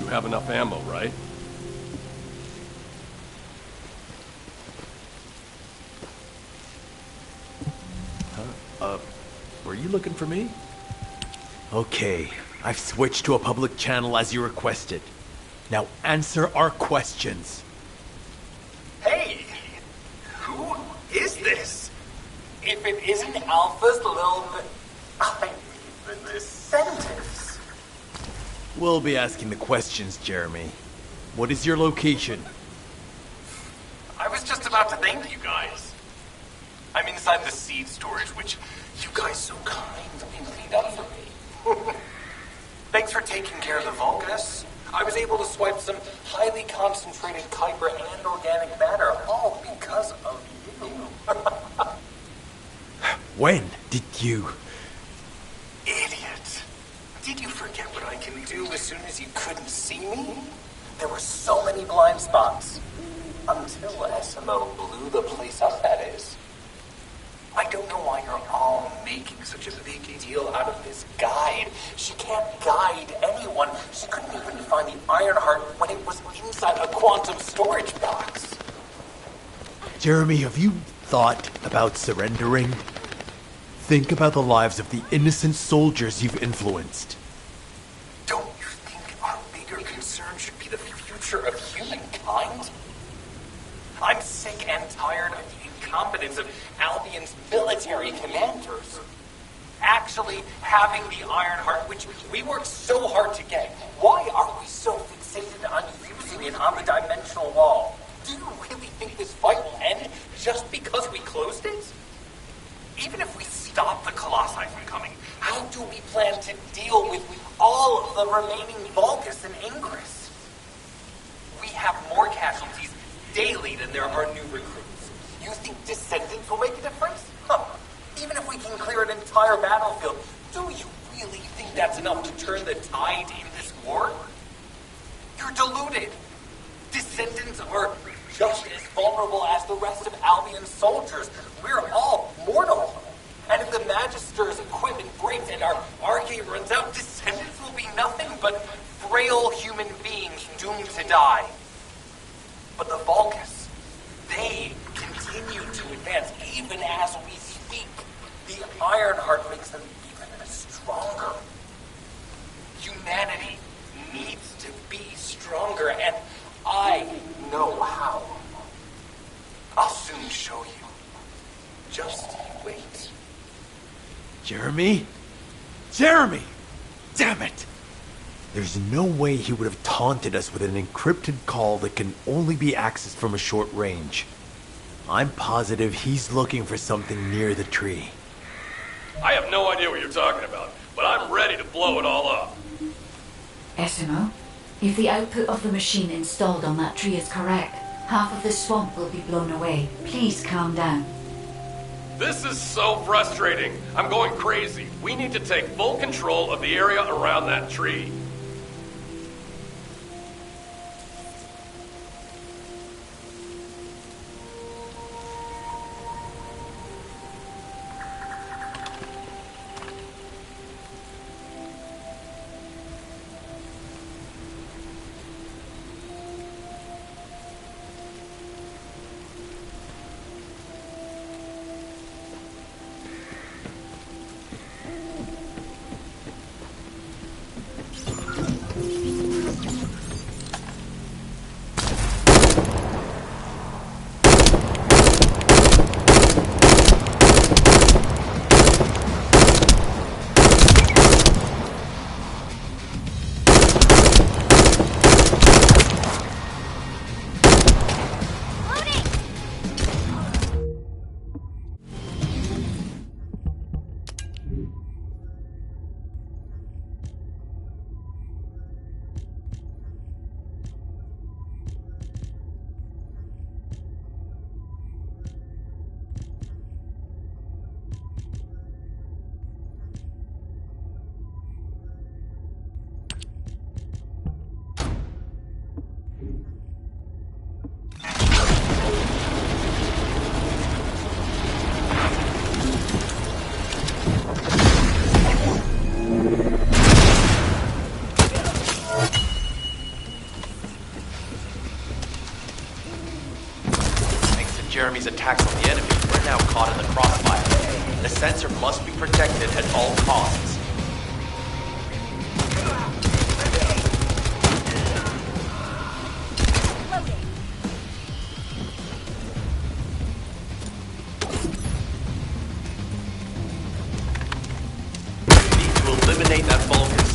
You have enough ammo, right? Were you looking for me? Okay, I've switched to a public channel as you requested. Now answer our questions. Hey! Who is this? If it isn't Alpha's little... the Descendants. We'll be asking the questions, Jeremy. What is your location? I was just about to thank you guys. I'm inside the seed storage, which you guys so kindly cleaned up for me. Thanks for taking care of the Vulgus. I was able to swipe some highly concentrated Kuiper and organic matter, all because of you. When did you... Idiot. Did you forget what I can do as soon as you couldn't see me? There were so many blind spots. Until SMO blew the place up, that is. I don't know why you're all making such a big deal out of this guide. She can't guide anyone. She couldn't even find the Ironheart when it was inside a quantum storage box. Jeremy, have you thought about surrendering? Think about the lives of the innocent soldiers you've influenced. Don't you think our bigger concern should be the future of humankind? I'm sick and tired of the incompetence of Albion's military commanders. Actually having the Ironheart, which we worked so hard to get, why are we so fixated on using it on the dimensional wall? Do you really think this fight will end just because we closed it? Even if we stop the Colossi from coming, how do we plan to deal with all of the remaining Vulgus and Ingress? We have more casualties daily than there are new recruits. You think Descendants will make a difference? Huh. Even if we can clear an entire battlefield, do you really think that's enough to turn the tide in this war? You're deluded. Descendants are just as vulnerable as the rest of Albion's soldiers. We're all Magister's equipment breaks and our Arche runs out, Descendants will be nothing but frail human beings doomed to die. But the Vulgus, they continue to advance even as we speak. The Ironheart makes them even stronger. Humanity needs to be stronger, and I know how. I'll soon show you. Just wait. Jeremy? Jeremy! Damn it! There's no way he would have taunted us with an encrypted call that can only be accessed from a short range. I'm positive he's looking for something near the tree. I have no idea what you're talking about, but I'm ready to blow it all up. Esimo, if the output of the machine installed on that tree is correct, half of the swamp will be blown away. Please calm down. This is so frustrating. I'm going crazy. We need to take full control of the area around that tree. Jeremy's attacks on the enemy, we're now caught in the crossfire. The sensor must be protected at all costs. We need to eliminate that Vulgus.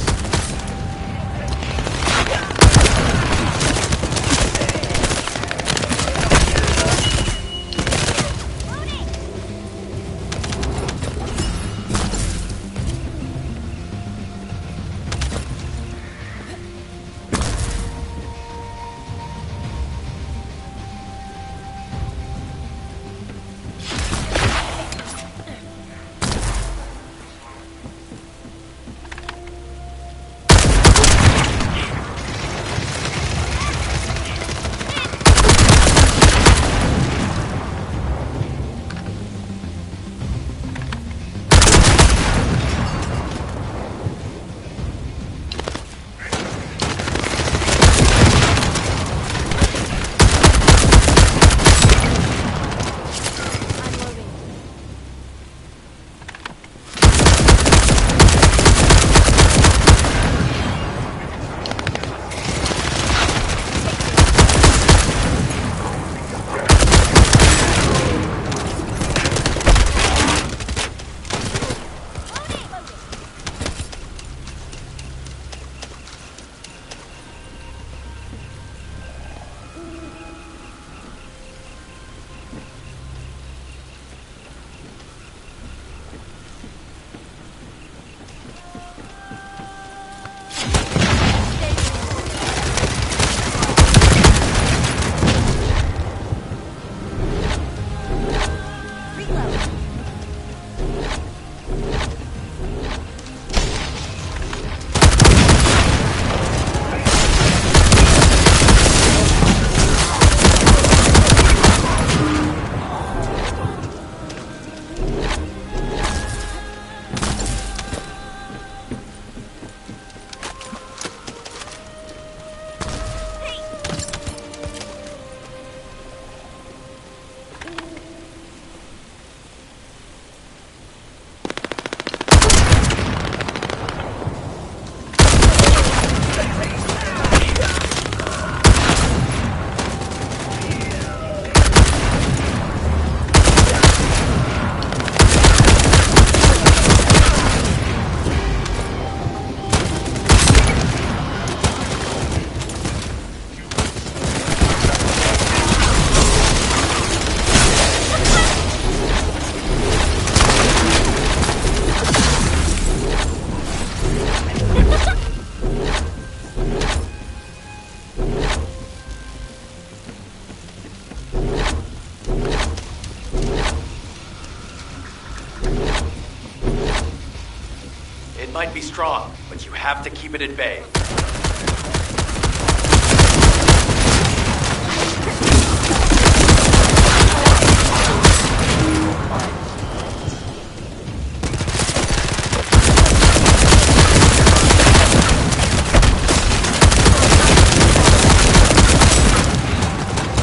might be strong, but you have to keep it at bay.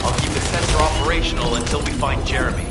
I'll keep the sensor operational until we find Jeremy.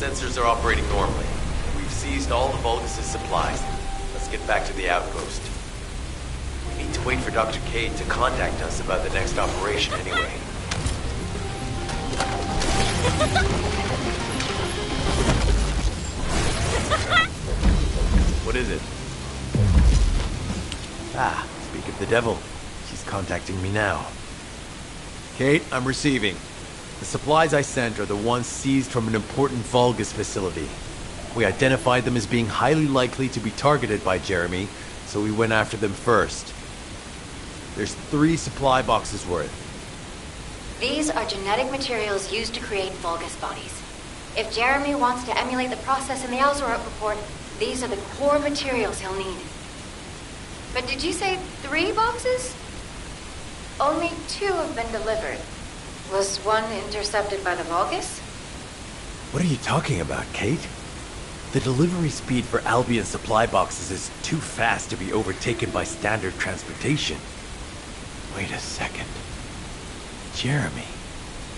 Sensors are operating normally. We've seized all the Vulgus' supplies. Let's get back to the outpost. We need to wait for Dr. Cade to contact us about the next operation anyway. What is it? Ah, speak of the devil. She's contacting me now. Kate, I'm receiving. The supplies I sent are the ones seized from an important Vulgus facility. We identified them as being highly likely to be targeted by Jeremy, so we went after them first. There's 3 supply boxes worth. These are genetic materials used to create Vulgus bodies. If Jeremy wants to emulate the process in the Alzarok report, these are the core materials he'll need. But did you say 3 boxes? Only 2 have been delivered. Was one intercepted by the Vulgus? What are you talking about, Kate? The delivery speed for Albion supply boxes is too fast to be overtaken by standard transportation. Wait a second. Jeremy.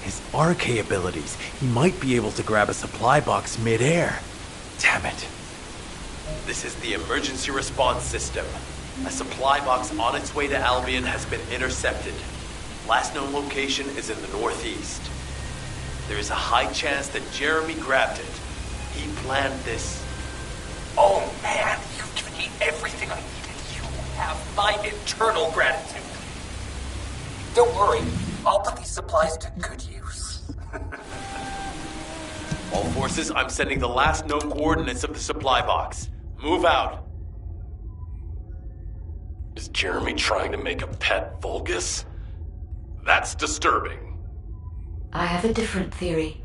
His RK abilities. He might be able to grab a supply box mid-air. Damn it. This is the emergency response system. A supply box on its way to Albion has been intercepted. Last known location is in the northeast. There is a high chance that Jeremy grabbed it. He planned this. Oh man, you've given me everything I needed. You have my eternal gratitude. Don't worry, I'll put these supplies to good use. All forces, I'm sending the last known coordinates of the supply box. Move out. Is Jeremy trying to make a pet Vulgus? That's disturbing. I have a different theory.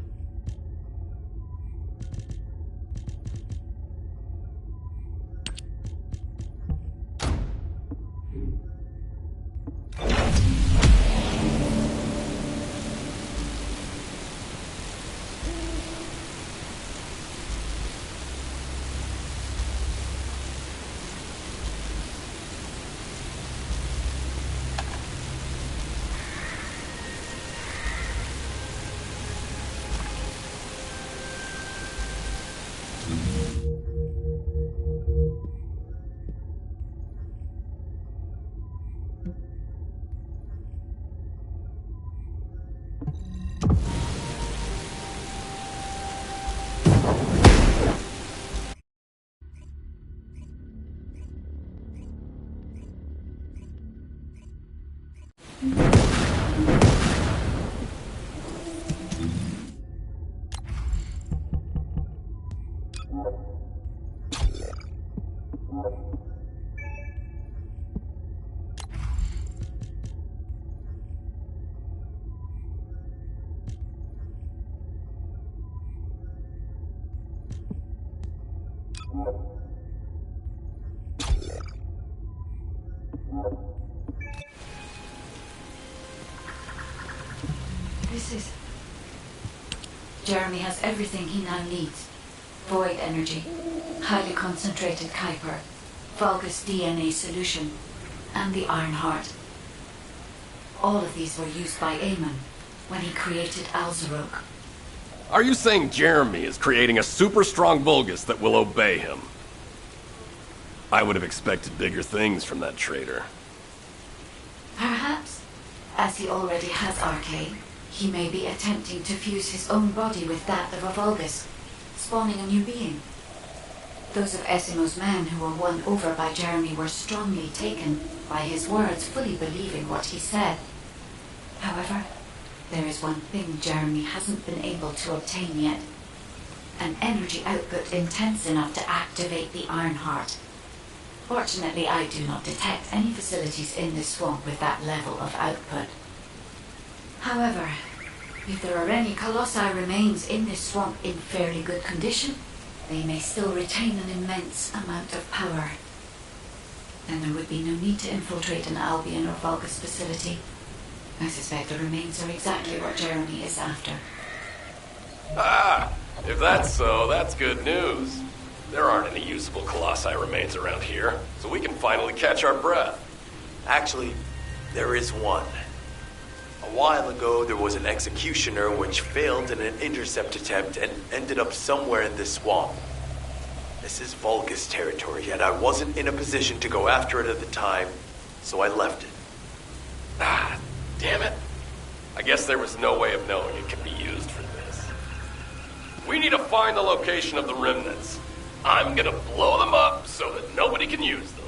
This is... Jeremy has everything he now needs. Void energy, highly concentrated Kuiper, Vulgus DNA solution, and the Iron Heart. All of these were used by Eamon when he created Alzarok. Are you saying Jeremy is creating a super strong Vulgus that will obey him? I would have expected bigger things from that traitor. Perhaps, as he already has RK, he may be attempting to fuse his own body with that of a Vulgus, spawning a new being. Those of Esimo's men who were won over by Jeremy were strongly taken by his words, fully believing what he said. However, there is one thing Jeremy hasn't been able to obtain yet. An energy output intense enough to activate the Iron Heart. Fortunately, I do not detect any facilities in this swamp with that level of output. However, if there are any Colossi remains in this swamp in fairly good condition, they may still retain an immense amount of power. Then there would be no need to infiltrate an Albion or Vulgus facility. I suspect the remains are exactly what Jeremy is after. Ah! If that's so, that's good news. There aren't any usable Colossi remains around here, so we can finally catch our breath. Actually, there is one. A while ago, there was an executioner which failed in an intercept attempt and ended up somewhere in this swamp. This is Vulgus territory, and I wasn't in a position to go after it at the time, so I left it. Ah, damn it. I guess there was no way of knowing it could be used for this. We need to find the location of the remnants. I'm gonna blow them up so that nobody can use them.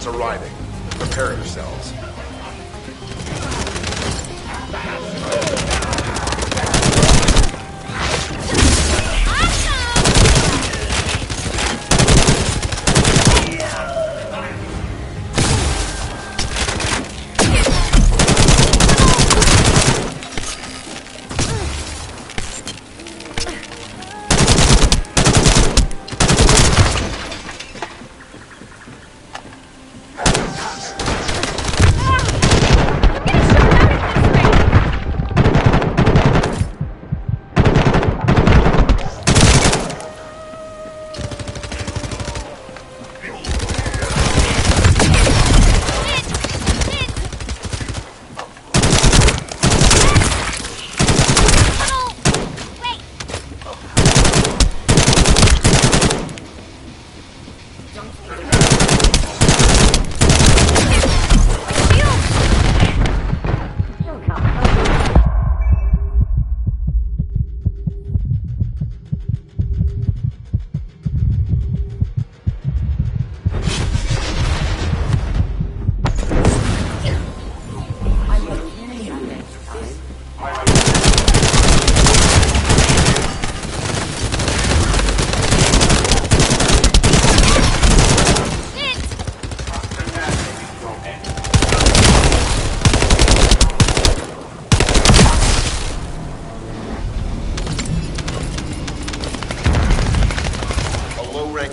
arriving. Prepare yourselves.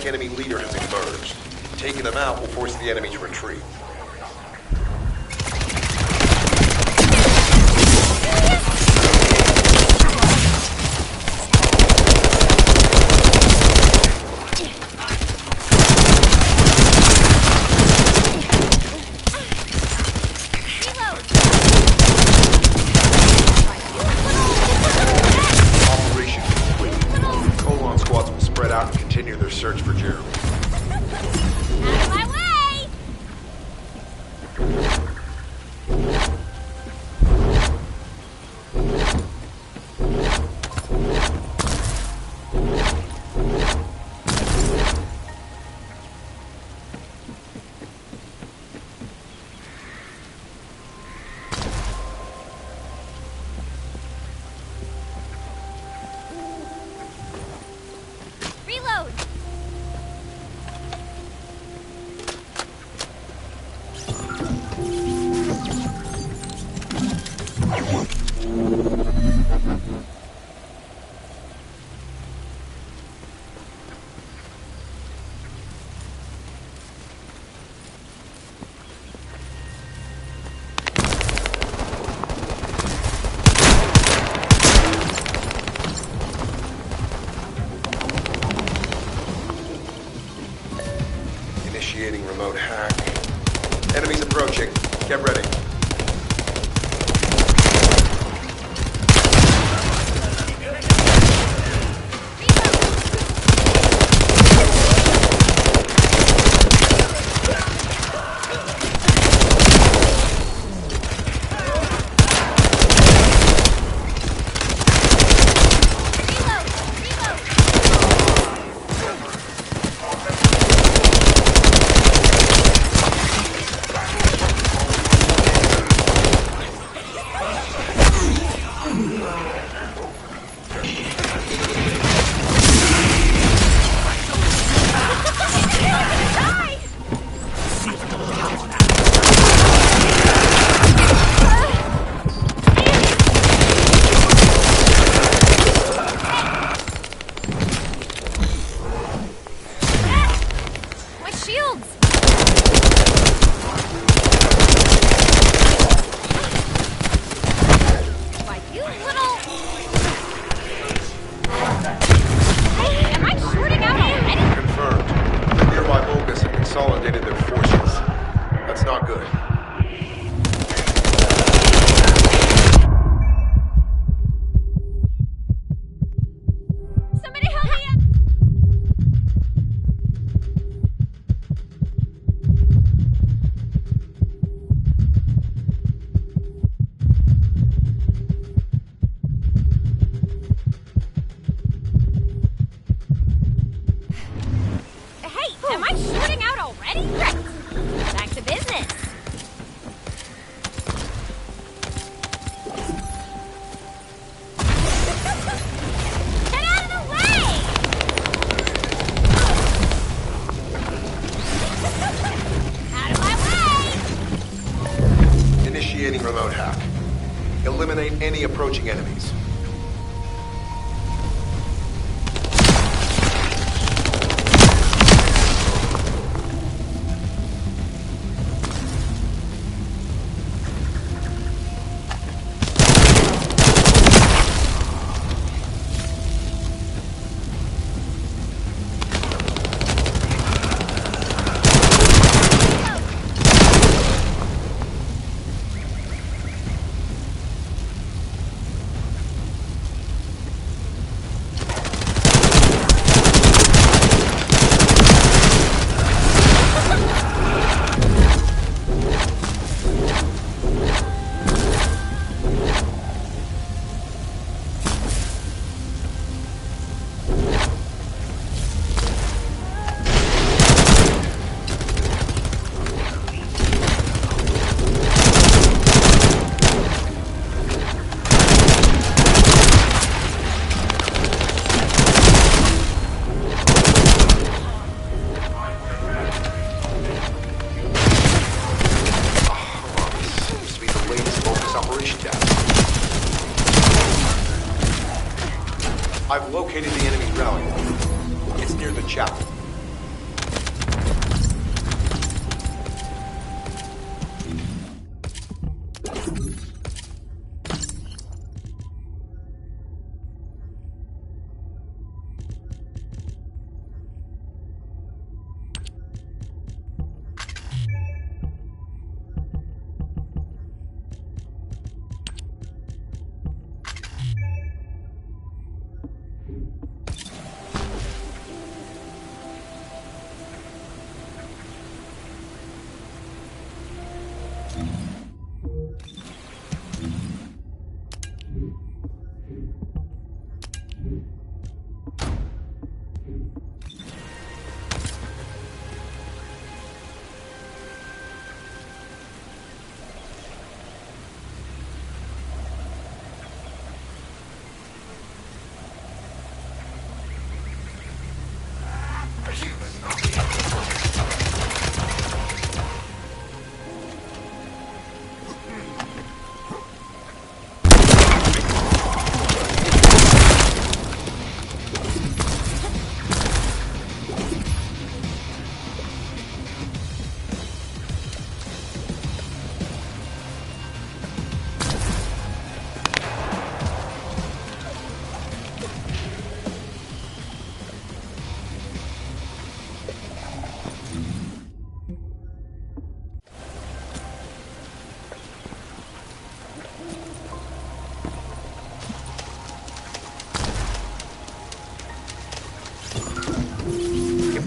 Enemy leader has emerged. Taking them out will force the enemy to retreat. Operation complete. Colon squads will spread out and continue their search for Jeremy. Out of my way! Reload! remote hack. Enemies approaching. Get ready. Remote hack. Eliminate any approaching enemies. I've located the enemy rally. It's near the chapel.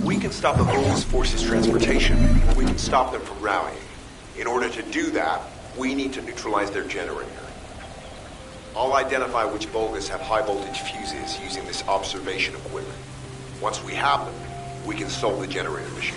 We can stop the Volgus forces' transportation. We can stop them from rallying. In order to do that, we need to neutralize their generator. I'll identify which Volgus have high-voltage fuses using this observation equipment. Once we have them, we can solve the generator issue.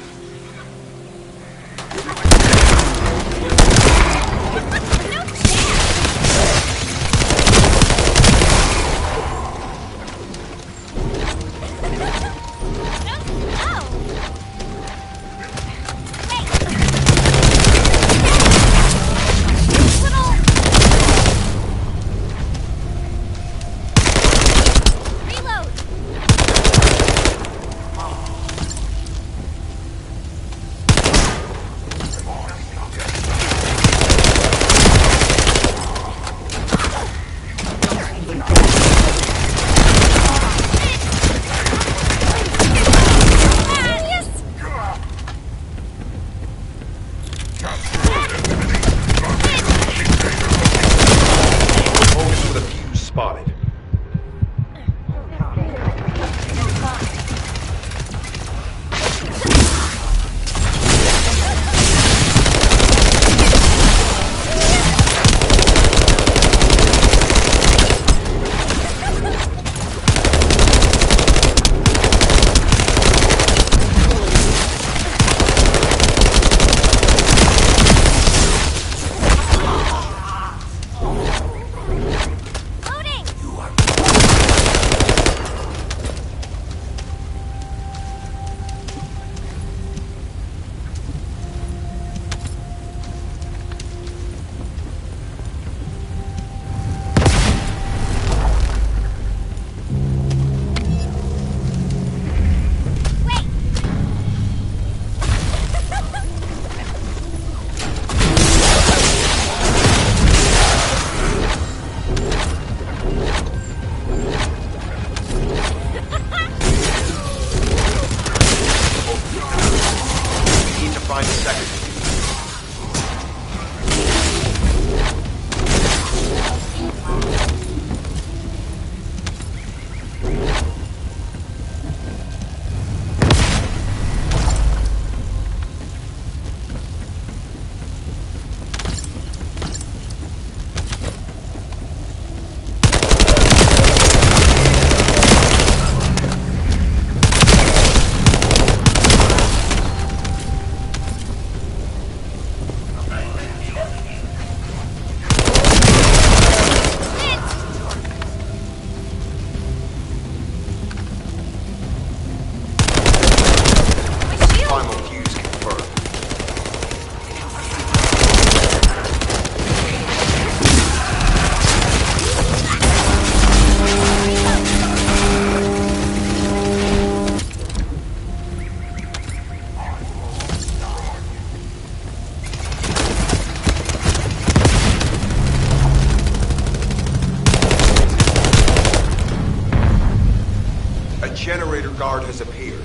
Generator guard has appeared.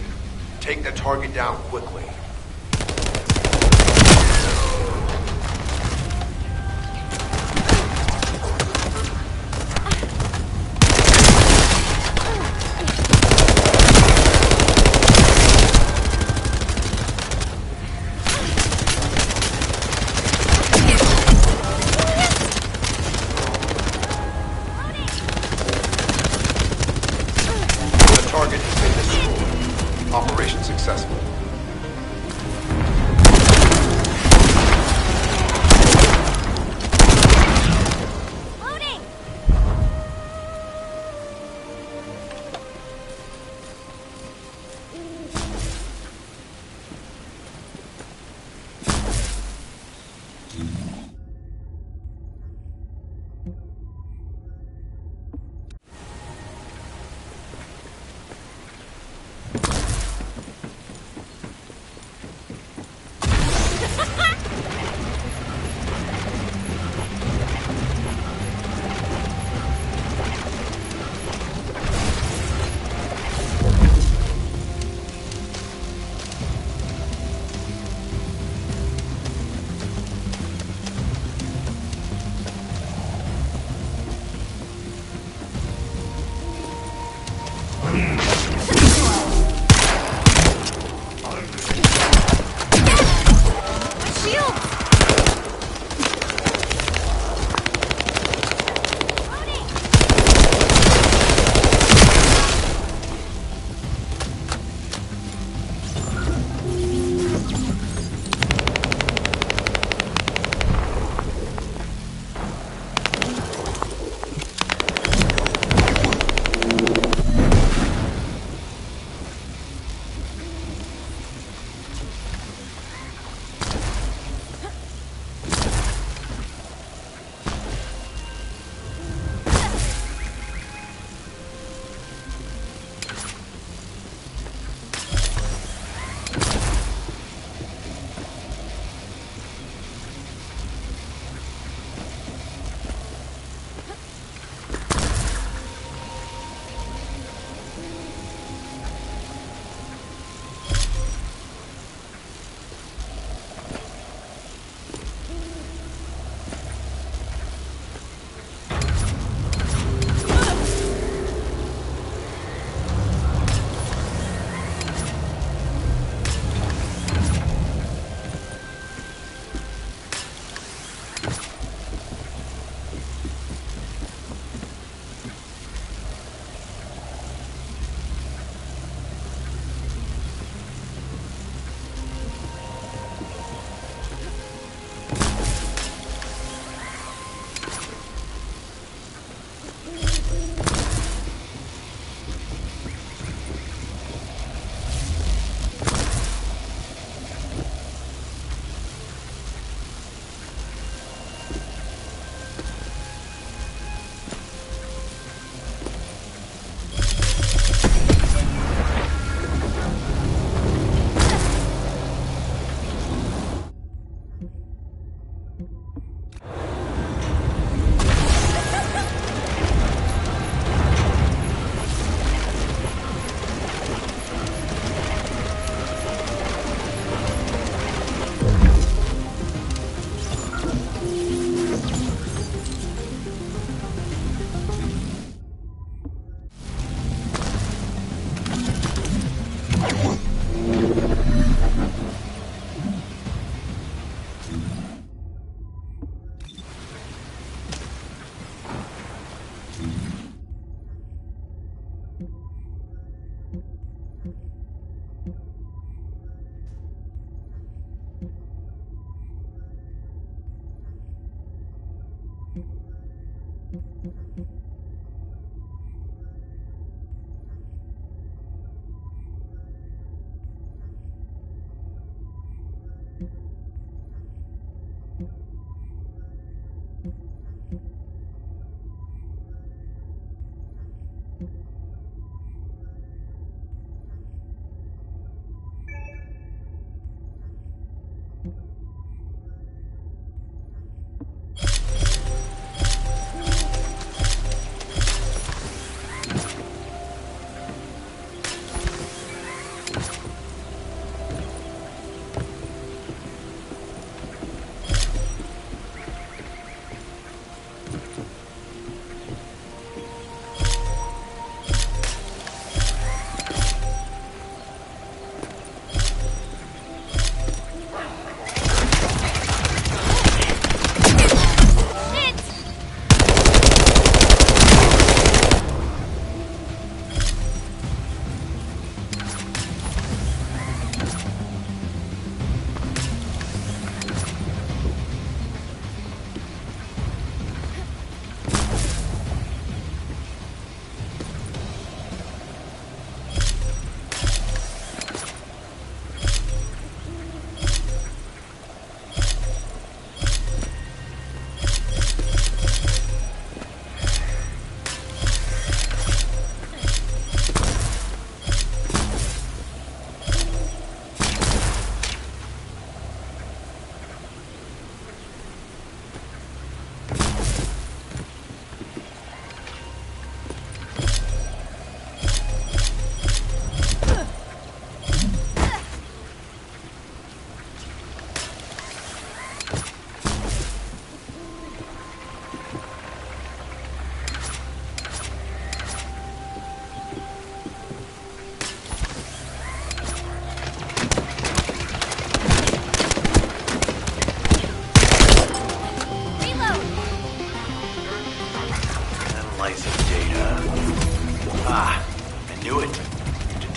Take the target down quickly. Target has been destroyed. Operation successful. Loading!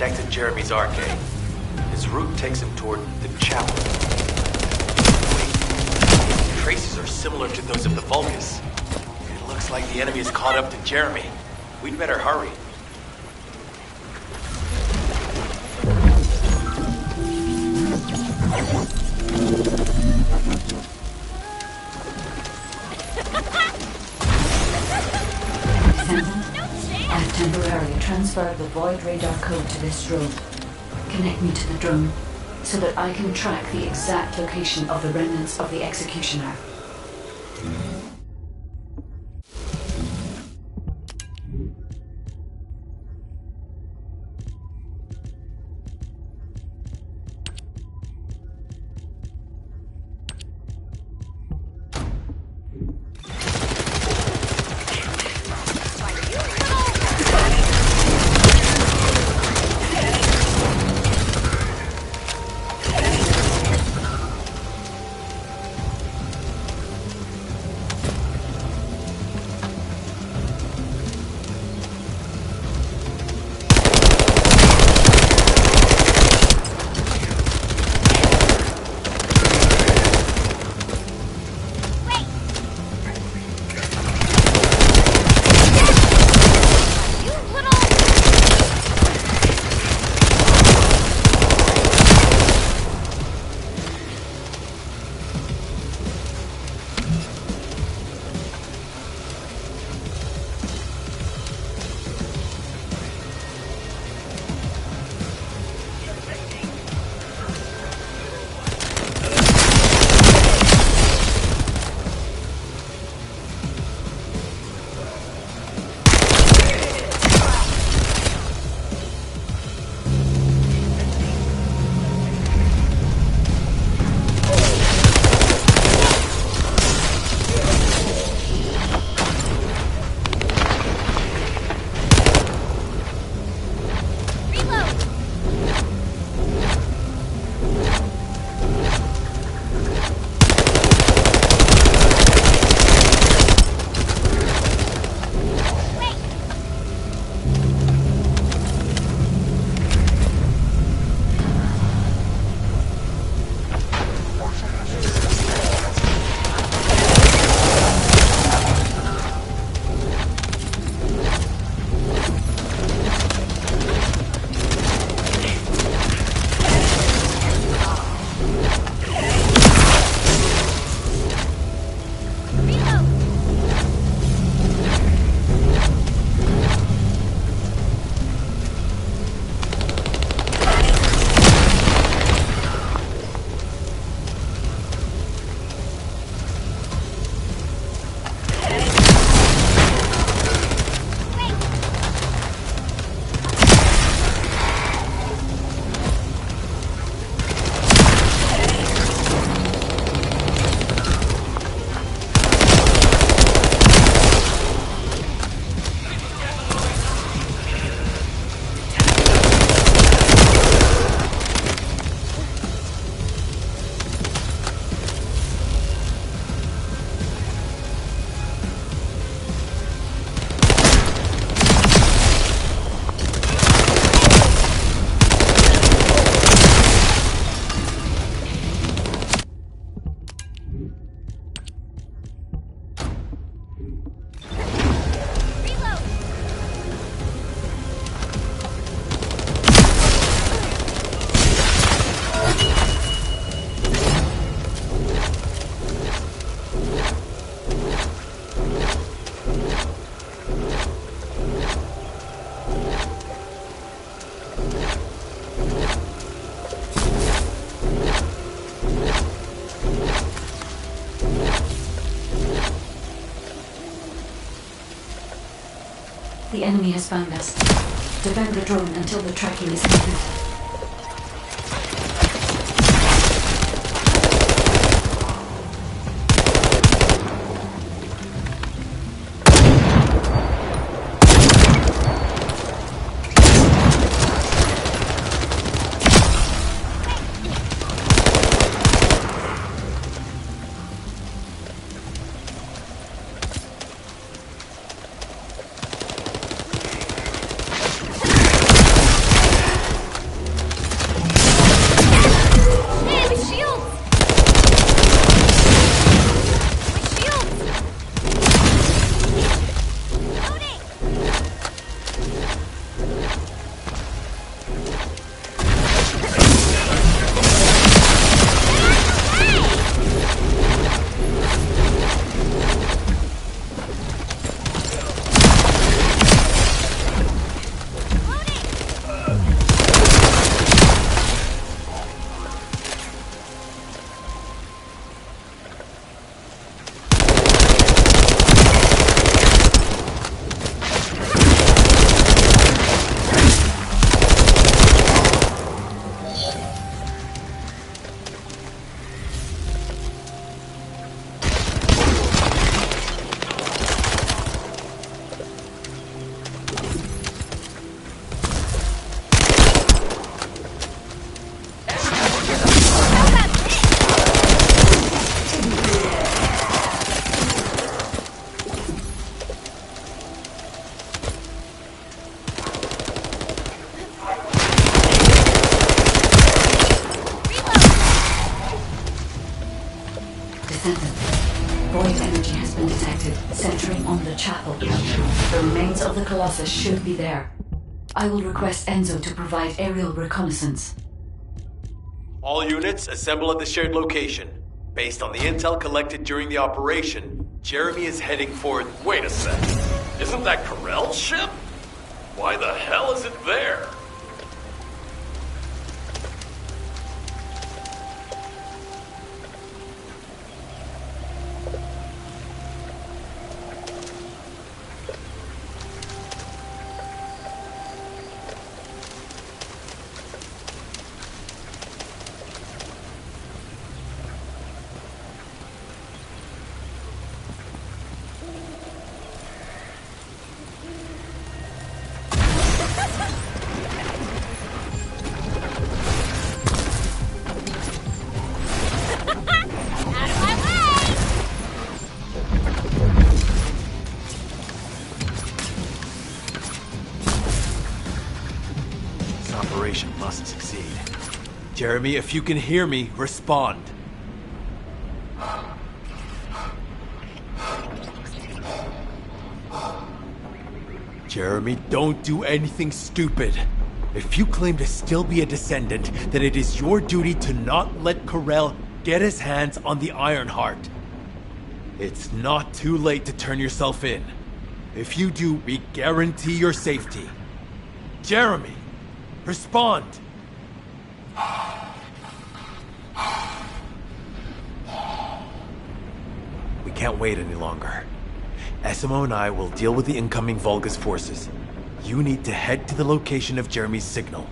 detected Jeremy's arcade. His route takes him toward the chapel. Wait, the traces are similar to those of the Vulgus. It looks like the enemy is caught up to Jeremy. We'd better hurry. Descendant, I've temporarily transferred the Void radar code to this drone. Connect me to the drone so that I can track the exact location of the remnants of the Executioner. The enemy has found us. Defend the drone until the tracking is complete. Descendant. Void energy has been detected, centering on the chapel. The remains of the Colossus should be there. I will request Enzo to provide aerial reconnaissance. All units, assemble at the shared location. Based on the intel collected during the operation, Jeremy is heading for... Wait a sec. Isn't that Corell's ship? Why the hell is it there? Must succeed. Jeremy, if you can hear me, respond. Jeremy, don't do anything stupid. If you claim to still be a Descendant, then it is your duty to not let Corell get his hands on the Ironheart. It's not too late to turn yourself in. If you do, we guarantee your safety. Jeremy! Respond! We can't wait any longer. Essimo and I will deal with the incoming Vulgus forces. You need to head to the location of Jeremy's signal.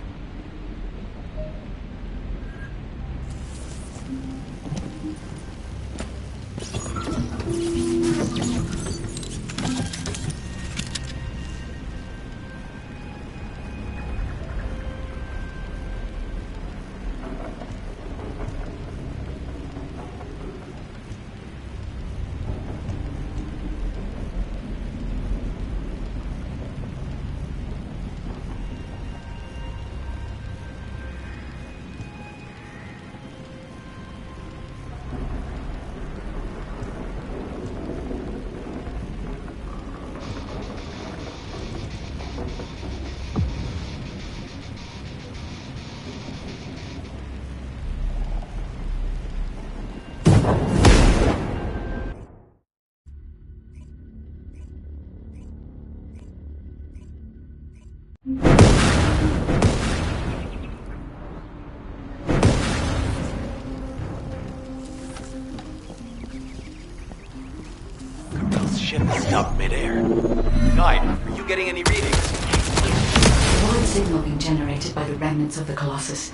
Ship is stuck midair. Guide, are you getting any readings? The void signal being generated by the remnants of the Colossus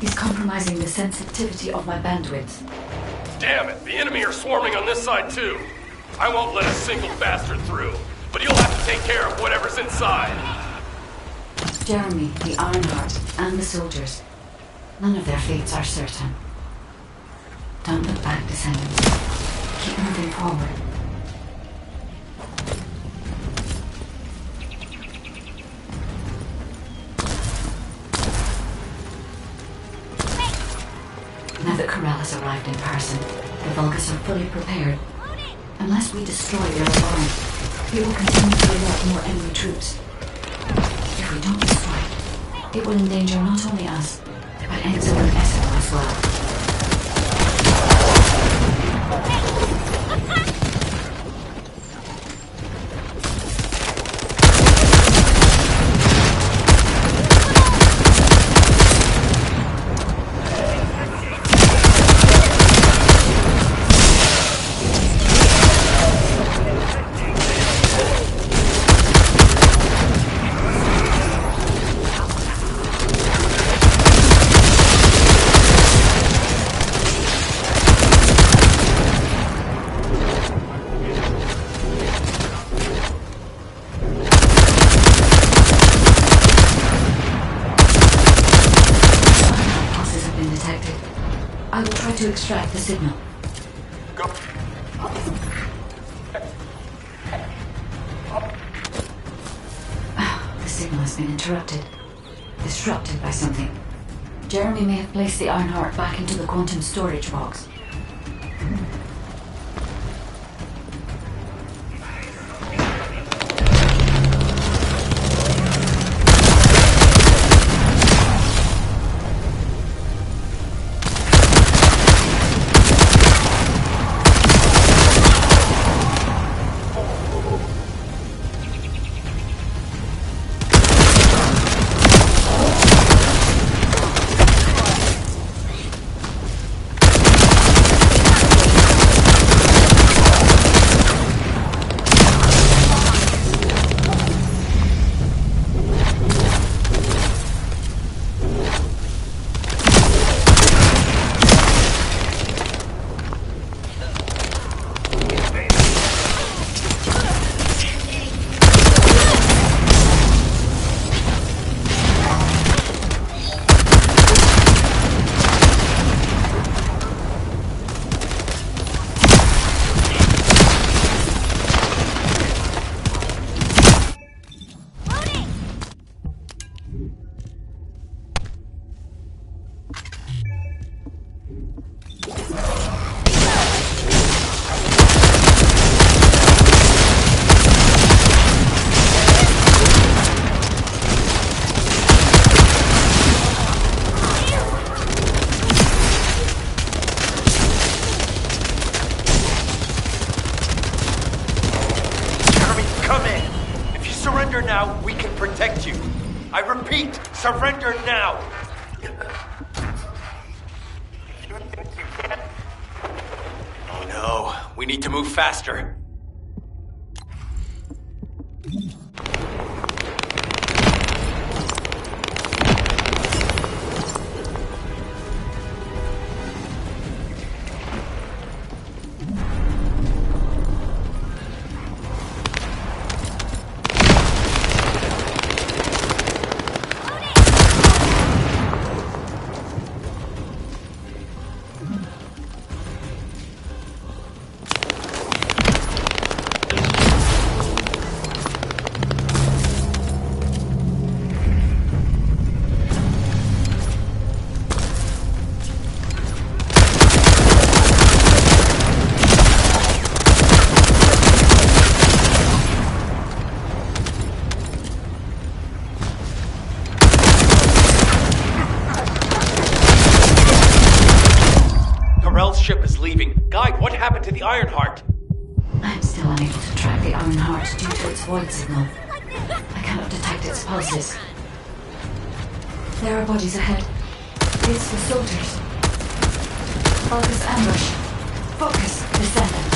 is compromising the sensitivity of my bandwidth. Damn it, the enemy are swarming on this side too. I won't let a single bastard through, but you'll have to take care of whatever's inside. Jeremy, the Ironheart, and the soldiers. None of their fates are certain. Don't look back, Descendants. Keep moving forward. Now that Corell has arrived in person, the Vulgus are fully prepared. Unless we destroy their alarm, we will continue to alert more enemy troops. If we don't destroy it, it will endanger not only us, but Enzo and Essimo as well. To extract the signal. Go. The signal has been interrupted. Disrupted by something. Jeremy may have placed the Ironheart back into the quantum storage box. now! You think you can? Oh no, we need to move faster. Ship is leaving. Guide, what happened to the Ironheart? I'm still unable to track the Ironheart due to its void signal. I cannot detect its pulses. There are bodies ahead. It's the soldiers. Focus ambush. Focus, Descendant.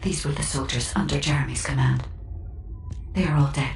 These were the soldiers under Jeremy's command. They are all dead.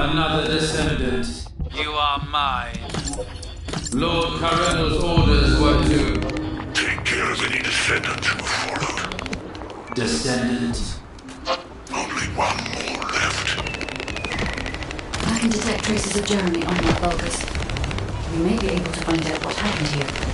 Another descendant. You are mine. Lord Carreno's orders were to... Take care of any descendants who have followed. Descendant? Only one more left. I can detect traces of Jeremy on that Vulgus. We may be able to find out what happened here.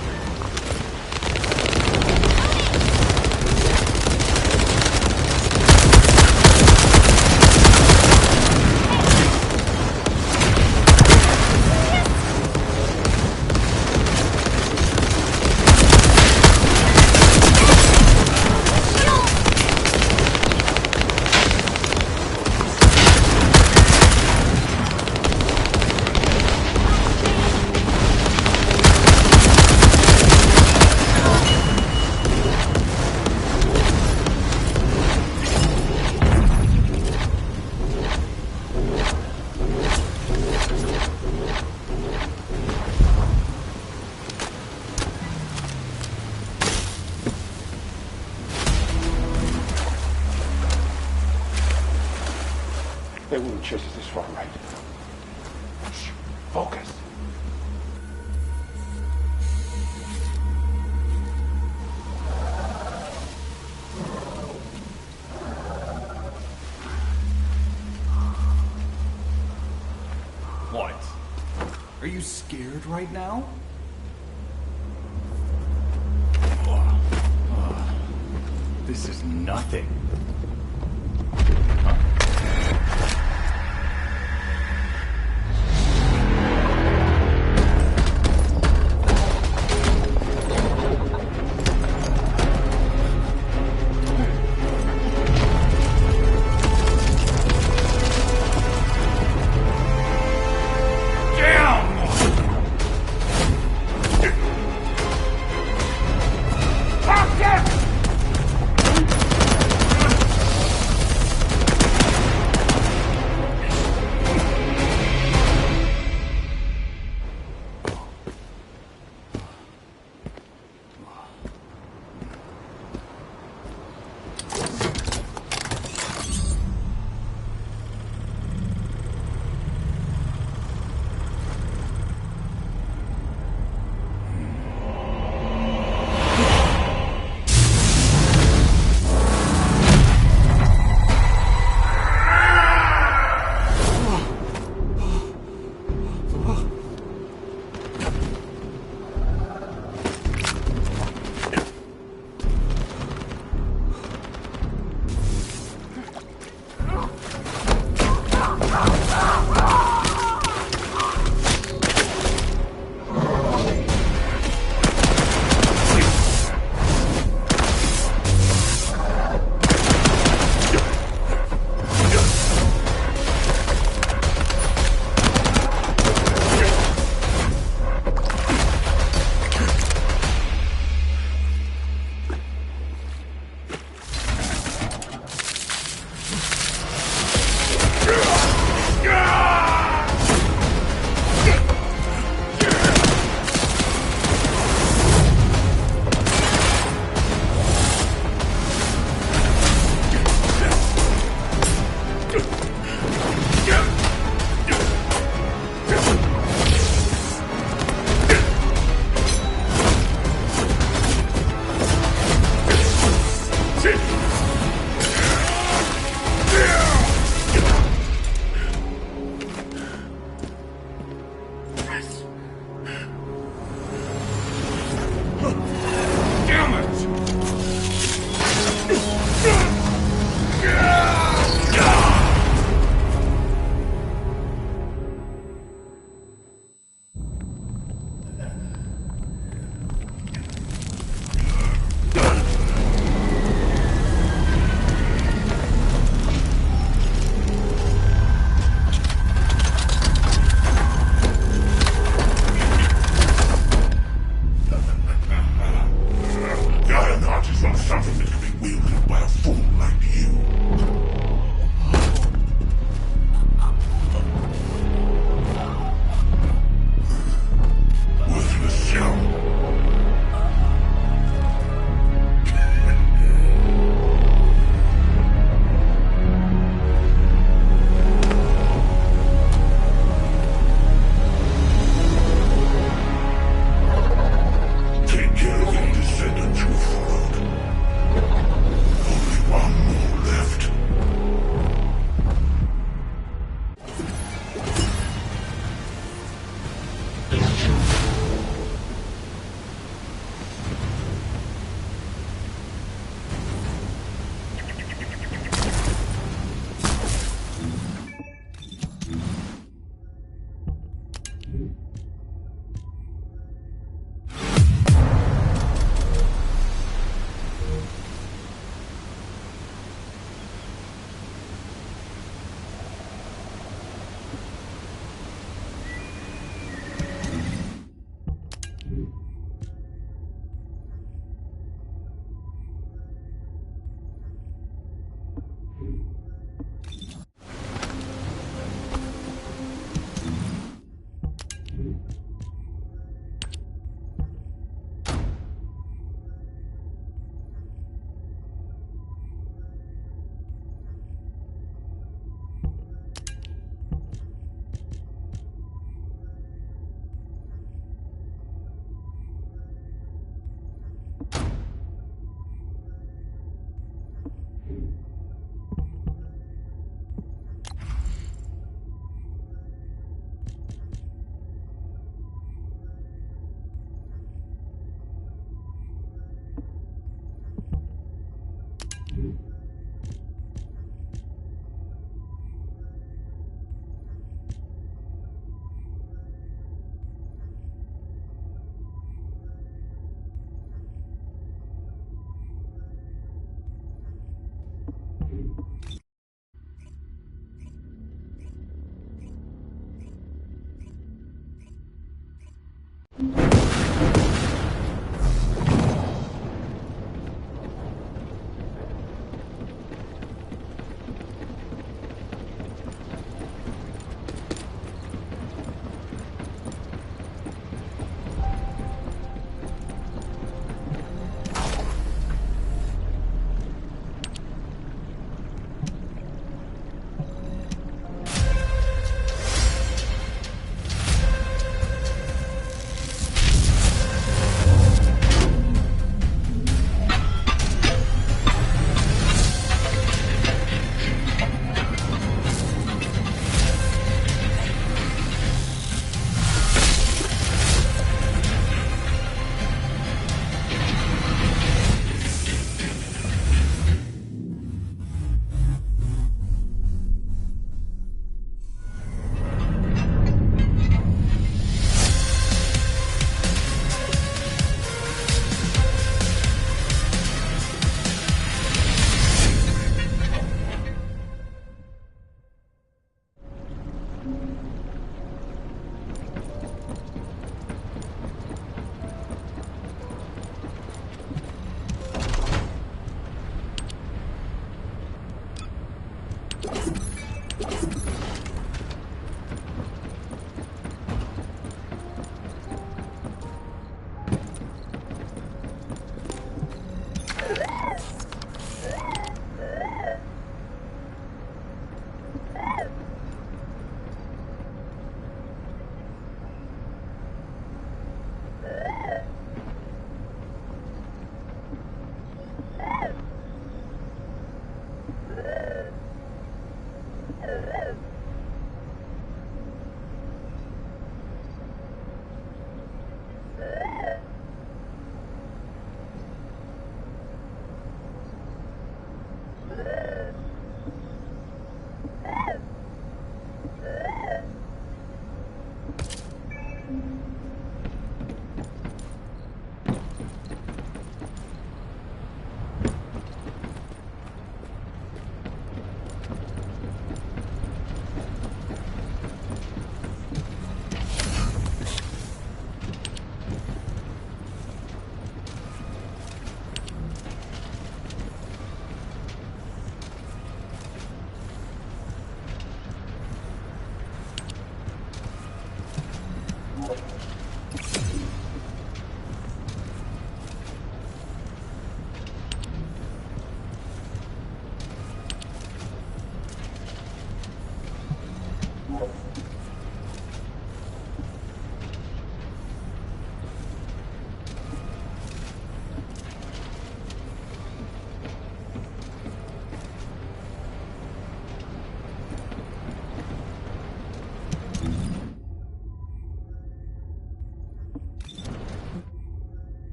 They wouldn't chase us this far, right? Shh. Focus. What? Are you scared right now? This is nothing.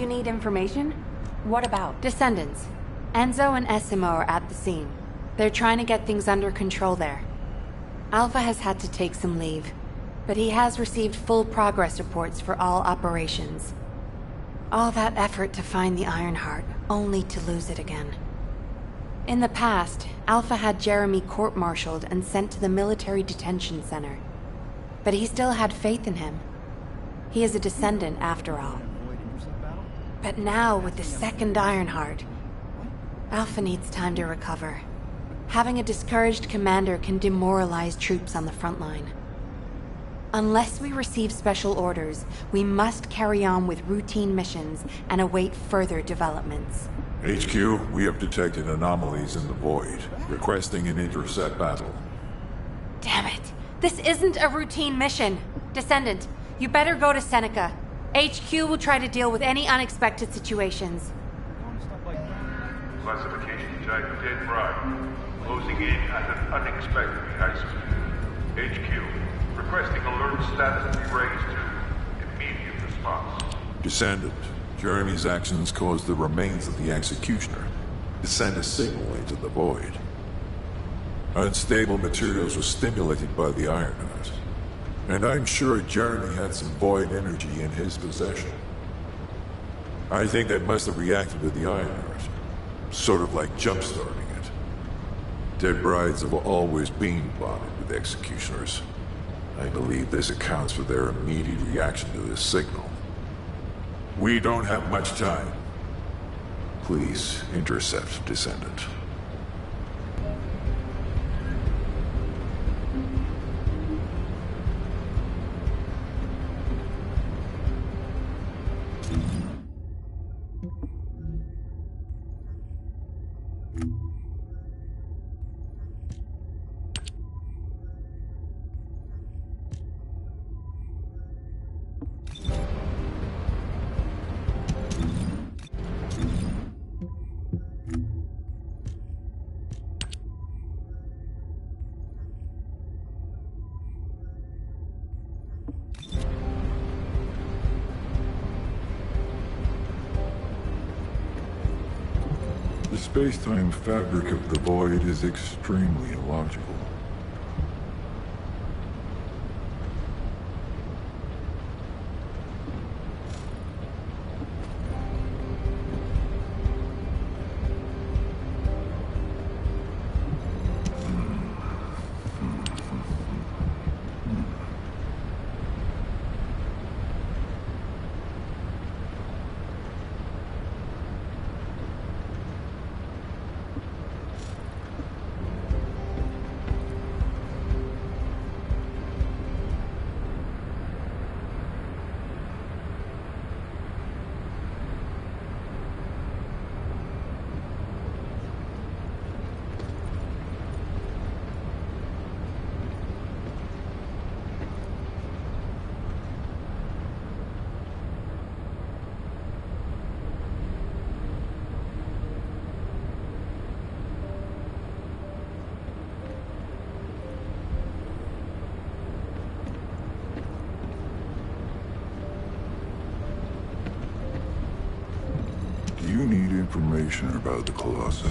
you need information? What about? Descendants. Enzo and Essimo are at the scene. They're trying to get things under control there. Alpha has had to take some leave, but he has received full progress reports for all operations. All that effort to find the Ironheart, only to lose it again. In the past, Alpha had Jeremy court-martialed and sent to the military detention center. But he still had faith in him. He is a Descendant after all. But now, with the second Ironheart, Alpha needs time to recover. Having a discouraged commander can demoralize troops on the front line. Unless we receive special orders, we must carry on with routine missions and await further developments. HQ, we have detected anomalies in the void, requesting an intercept battle. Damn it! This isn't a routine mission! Descendant, you better go to Seneca. HQ will try to deal with any unexpected situations. Classification type dead bright. Closing in at an unexpectedly high speed. HQ, requesting alert status be raised to immediate response. Descendant, Jeremy's actions caused the remains of the Executioner to send a signal into the void. Unstable materials were stimulated by the Ironheart, and I'm sure Jeremy had some void energy in his possession. I think that must have reacted with the Ironheart, sort of like jump-starting it. Dead brides have always been bonded with Executioners. I believe this accounts for their immediate reaction to this signal. We don't have much time. Please intercept Descendant. The space-time fabric of the void is extremely illogical. You need information about the Colossi.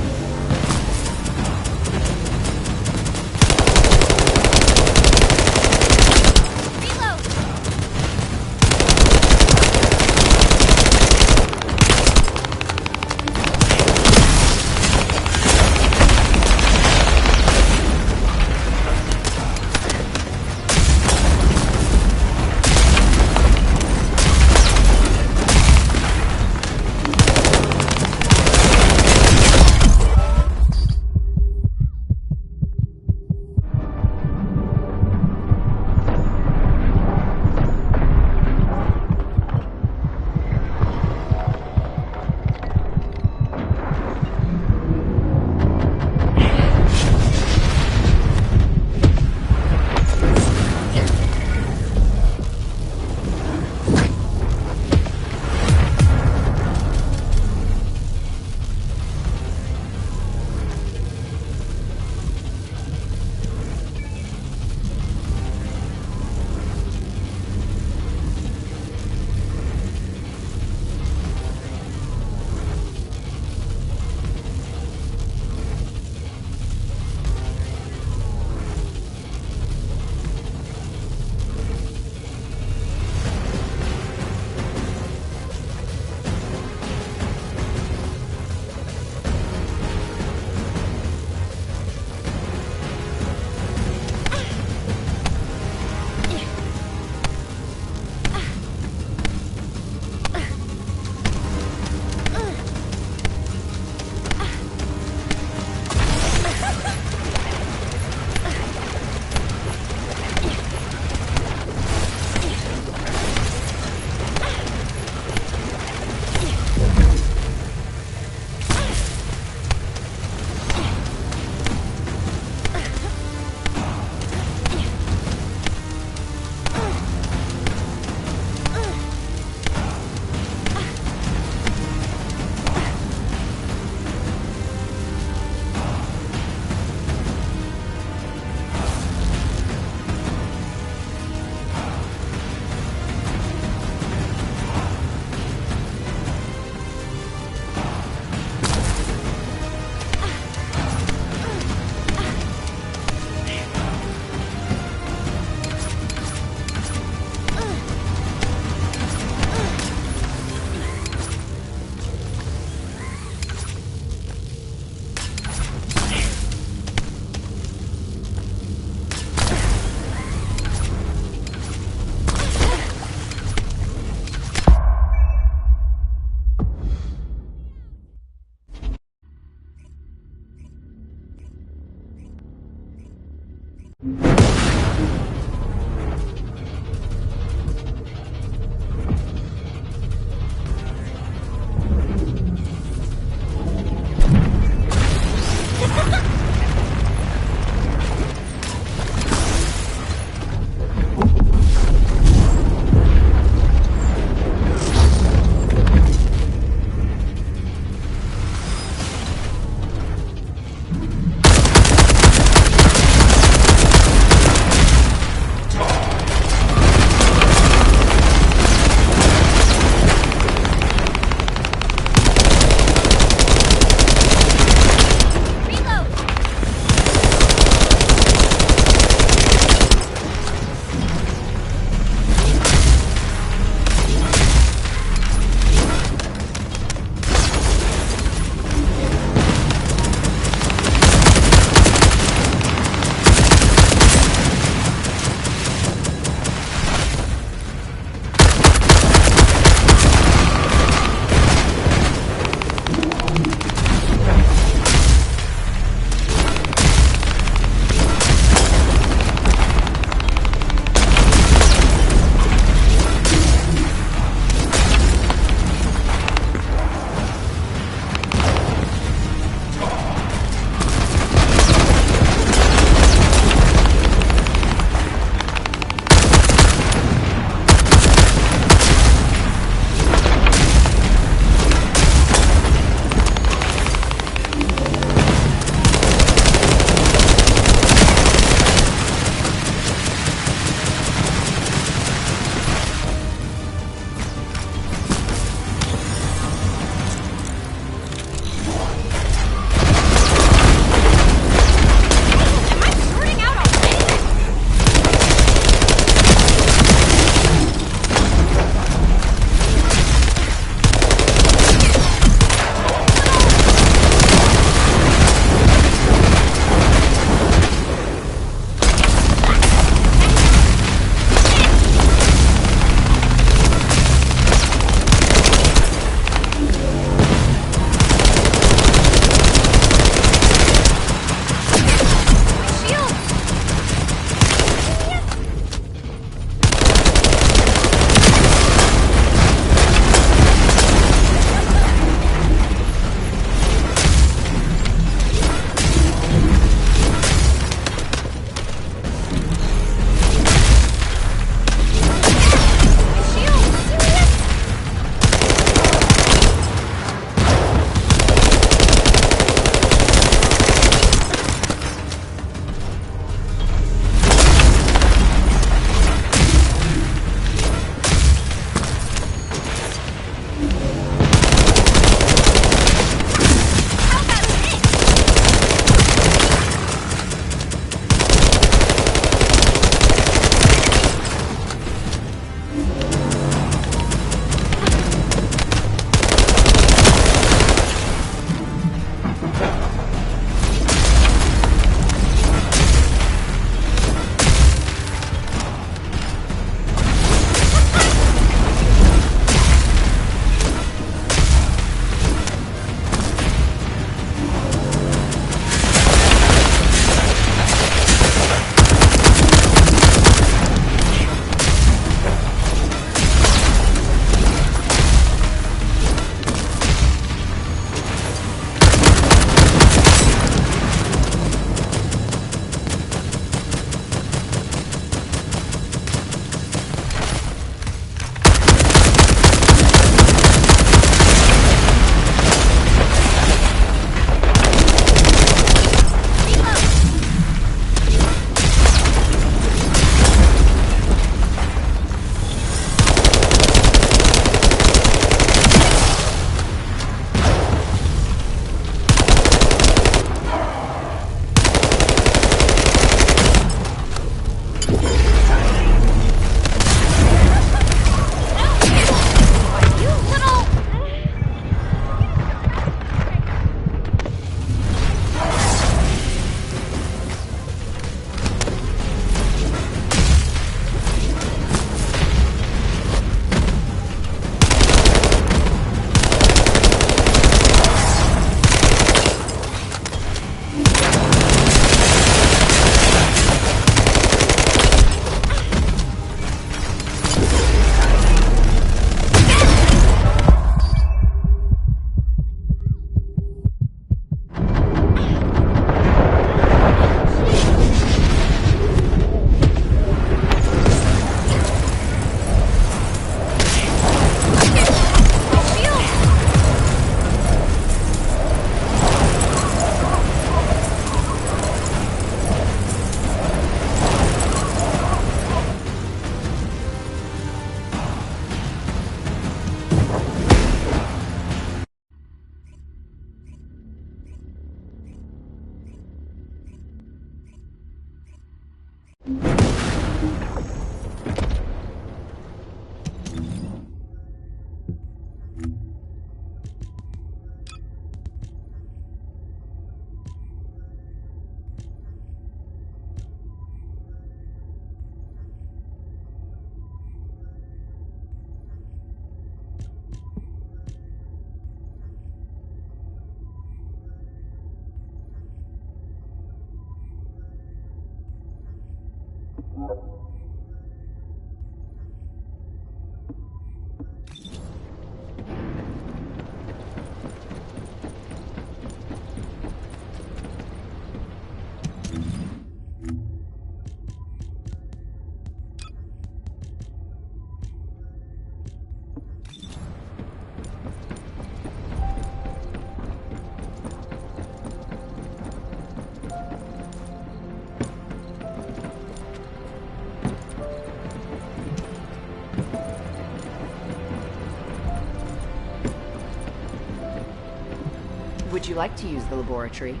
Would you like to use the laboratory?